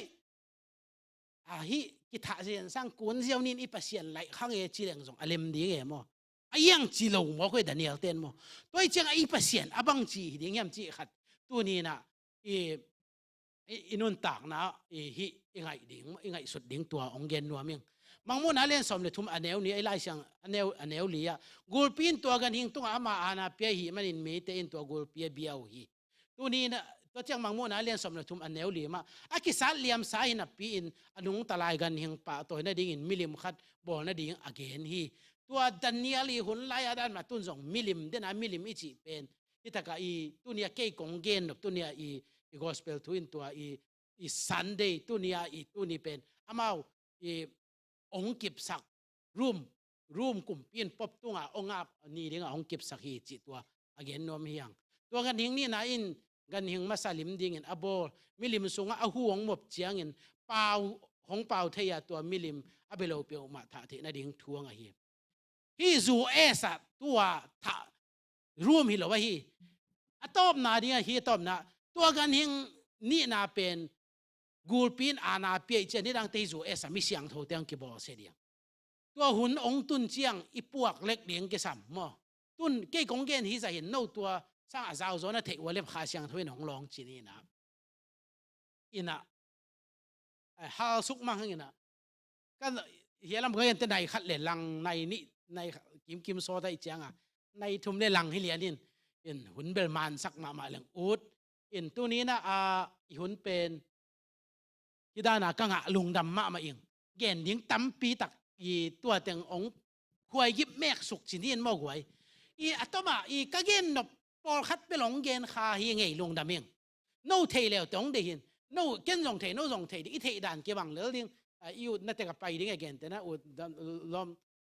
ฮิกิทาเซียนสร้างกุนเซียวนินอีปัสเซียนไหลข้างเอจิเลงสงอเลมดีเอมอไอยังจิโลมอคุยดานิเอลเต้นมอตัวไอเจียงอีปัสเซียนอบังจีดิ่งยามจีขัดตัวนี้นะอินุนตากนะฮิยังไงดิ่งยังไงสุดดิ่งตัวองเกนนัวมิ่งบางมุนอาเลียนสมเลยทุ่มอันเนวนี้ไอ้ไล่เสียงอันเนวลีอะกูลปีนตัวกันหิงตัวอามาอาณาเปียหิมันอินเมเตอินตัวกูลเปียเบียวหิตัวนี้นะตัวเจ้าบางมุนอาเลียนสมเลยทุ่มอันเนวลีมาอากิสัตเลียมสายนับปีอินอนุงตะลายกันหิงป่าตัวนั้นดิ่งอินมิลิมขัดบอลนั้นดิ่งอเกนหิตัวดันเนียลีหุ่นไล่อาดันมาตุนส่งมิลิมเดน่ามิลิมอิจิเป็นที่ตะกะอีตัวเนี้ยเกยกงเกนตัวเนี้ยอีgospel ทุนตัวSunday ตัวนี้ตัวนี้เป็นอามาองกิบสักรูมกลุ่มปีนปบตัวองอาบนี่เรื่ององกิบสักฮีจิตัวอเกนนวมเฮียงตัวกันหิงนี่นะอินกันหิงมาสลิมดิ่งอินอโบมิลิมสุงอาหูองหมบเจียงอินเปล่าของเปล่าเทียตัวมิลิมอเบโลเปียวมาถาเทนะดิ่งทวงฮีฮีจูเอสตัวถารวมฮิโลวะฮีอะตอบนาดีฮีตอบนาตัวกันหิงนี่นาเป็นกูลปีนอาณาเปียเจนี่ดังเตจูเอสมิเสียงโทเตียงกิบอเสียงตัวหุ่นองตุนเจียงอีปวกเล็กเลี้ยงกิสัมมอตุนเกี่ยกงเกนฮีจะเห็นโนตัวสร้างอาซาวโซนเทวเล็บขาเสียงทวีนของลองจีนี่นะอินะฮาสุกมังอินะก็เฮียลำเคยเห็นแต่ในขัดเหล่ลังในนี่ในกิมโซได้เจียงอ่ะในทุ่มได้ลังให้เลียนอินหุ่นเบลมันสักมาเรื่องอูดอินตัวนี้นะหุ่นเป็นที่ด้านกังหะลุงดำมาเองเกณฑ์ยิงตั้มปีตักตัวเต็งองหวยยิบแมกสุกสินี่มอกหวยอัตมาก็เกณฑ์นบปอลคัดไปหลงเกณฑ์คาเฮียงไงลุงดำเองโน่เทแล้วตรงเดียนโน่เกณฑ์ลงเทโน่ลงเทอีเทด่านเกี่ยบังเลยอยู่นั่นแต่กับไปดิ้งเกณฑ์แต่นะอุดลม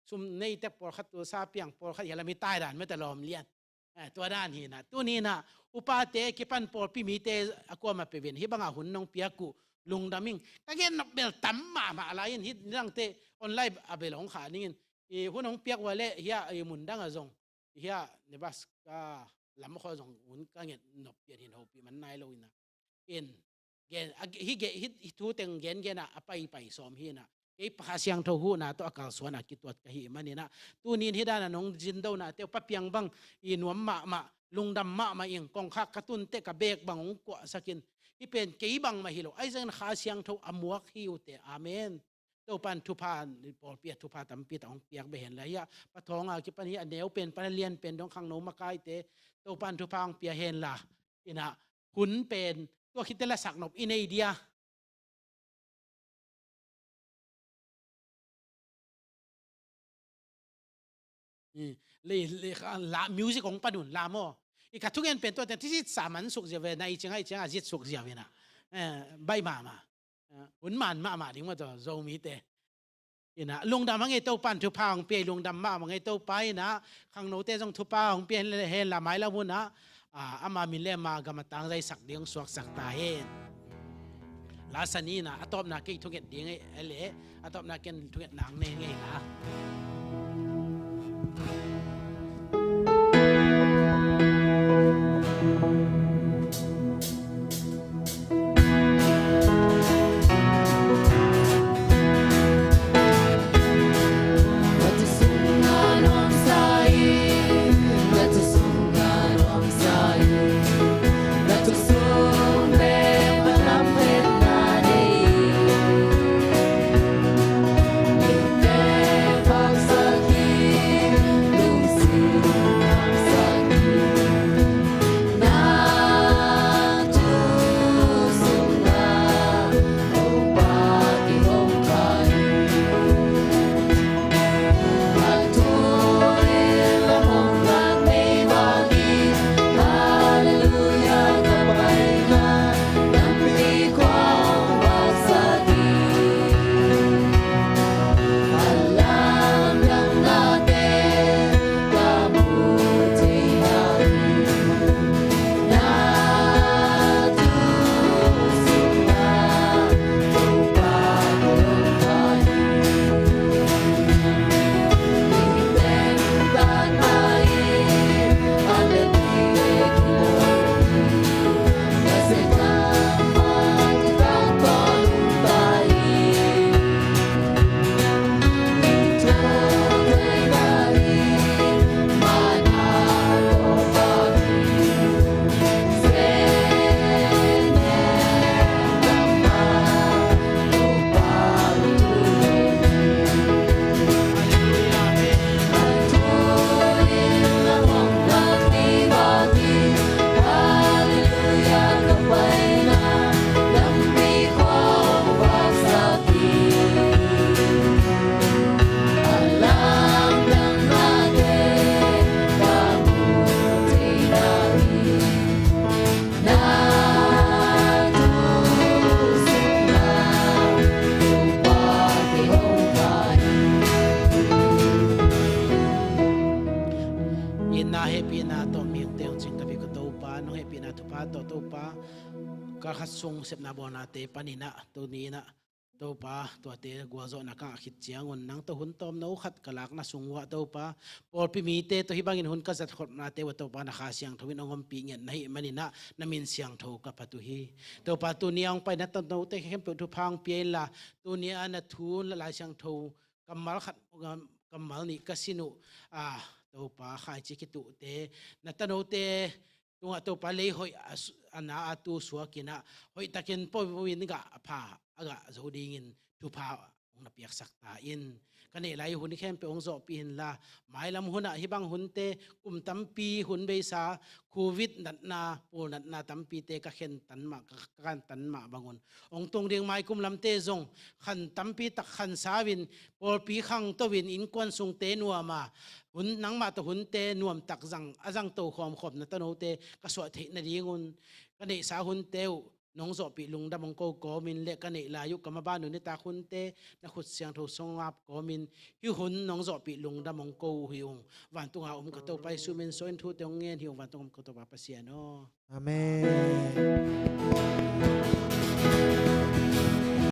ซุ่มในแต่ปอลคัดตัวซาเปียงปอลคัดอย่าละไม่ตายด่านไม่แต่ลมเลียน ตัวด้านนี้นะตัวนี้นะอุปาเตกิปันปอลพิมีเตอกัวมาเปวินฮิบังอาหุ่นน้องเปียกุลุงดามิงก็เงี้ยนับเบลตั้มมาอะไรนี่นั่งเตออนไลน์อาเบลของขานี่หุ่นน้องเปียกว่าเละเฮียมุนดังอะจงเฮียเนบัสก็ลำคอจงหุ่นก็เงี้ยนับเปียนหินหัวปีมันนายโลอินะเอ็นเกนฮิทูเต็งเกนนะไปซ้อมฮีนะไอ้ภาษาทหูนะตัวอากาศสวนกิตัวกะฮิมันนี่นะตัวนี้ที่ด้านน้องจินโดนะเตียวปับยังบังอินวมมาลุงดำมาเองกองคักกระตุนเตกะเบกบังงกว่าสักินที่เป็นเกี่ยบังมาฮิโลไอ้เจ้าภาษาทหูอมวกฮิวเตอาเมนตัวปันทุพานปอลเปียทุพาตัมปีตองเปียกไปเห็นเลยอะปะทองอ่ะที่ปันนี้อันเดียวเป็นปันเลียนเป็นดองขังโนมาไกเตตัวปันทุพางเปียเห็นละอินะหุนเป็นตัวคิดแต่ละสักนบอินไอเดียเลยละมิวสิกของปนุนลาโมอีกทุกอย่างเป็นตัวแต่ที่สามัญสุขเจเวในเชียงอาจิตสุขเจเวนะใบมาหุ่นมันมาถึงว่าตัวโซมีเตอินะลุงดำมังไงเต้าปันทุพาของเปียลุงดำมามังไงเต้าไปนะขังโนเตจงทุพาของเปียเห็นละไม้ละมุนนะอามามิเลมากำมาตั้งใจสักเดียงสวกสักตาเห็นลาสนีนะอัตบนักเกยทุกอย่างเดียงไอ้เละอัตบนักเกยทุกอย่างหนังเนี่ยไงนะส่งเสพนาบอนาเตปานินะตัวนี้นะตัวป้าตัวเตะกัวโซนักขิดเจียงวันนังตัวหุ่นตอมนู้ขัดกลักนะสุงวะตัวป้าพอพิมีเตตัวฮิบังอินหุ่นก็จะขดนาเตวตัวป้านักเสียงทวินองมปีเงินให้มันนี่นะน้ำมินเสียงโทกับปตุฮีตัวป้าตัวนี้องไปนัตตัวเตะเข้มเปิดทุพังเปียละตัวนี้อันนัทูนละลายเสียงโทกำมัลขัดกำมัลนี่กสินุตัวป้าขายจิกิตุเตนัตโนเตตัวป้าเลยหอยอันน่าตัวสัวกินะหอยตะเกียนปอยวินกะพาอากาศดีงินทุพาองนับยักสักตาอินกันนี่ไรหุ่นแค่เป็นองค์โซปีนละหมายลำหุ่นฮิบังหุ่นเตกุมตั้มปีหุ่นเบสาโควิดนัดนาปูนัดนาตั้มปีเตกะเข็นตันมากันตันมาบางคนองตรงเรียงไม้กุมลำเตจงขันตั้มปีตักขันสาวินปอลปีขังตัววินอินกวนทรงเตนัวมาหุ่นนังมาตัวหุ่นเตนวมตักจังอาจังโตความขบนัตโนเตกระสวดเทนดีงุนกันนี่สาหุ่นเตว น้องโซปีลุงดำมงโกโกมินเล็กกันเนลายุกรรมบ้านหนุนตาคุณเตนักขุดเสียงถูกทรงรับโกมินหิวหุนน้องโซปีลุงดำมงโกหิววันตุงอากระโตไปซูมินโซนทูเตงเงียนหิววันตุงกระโตปาเสียโน อาเมน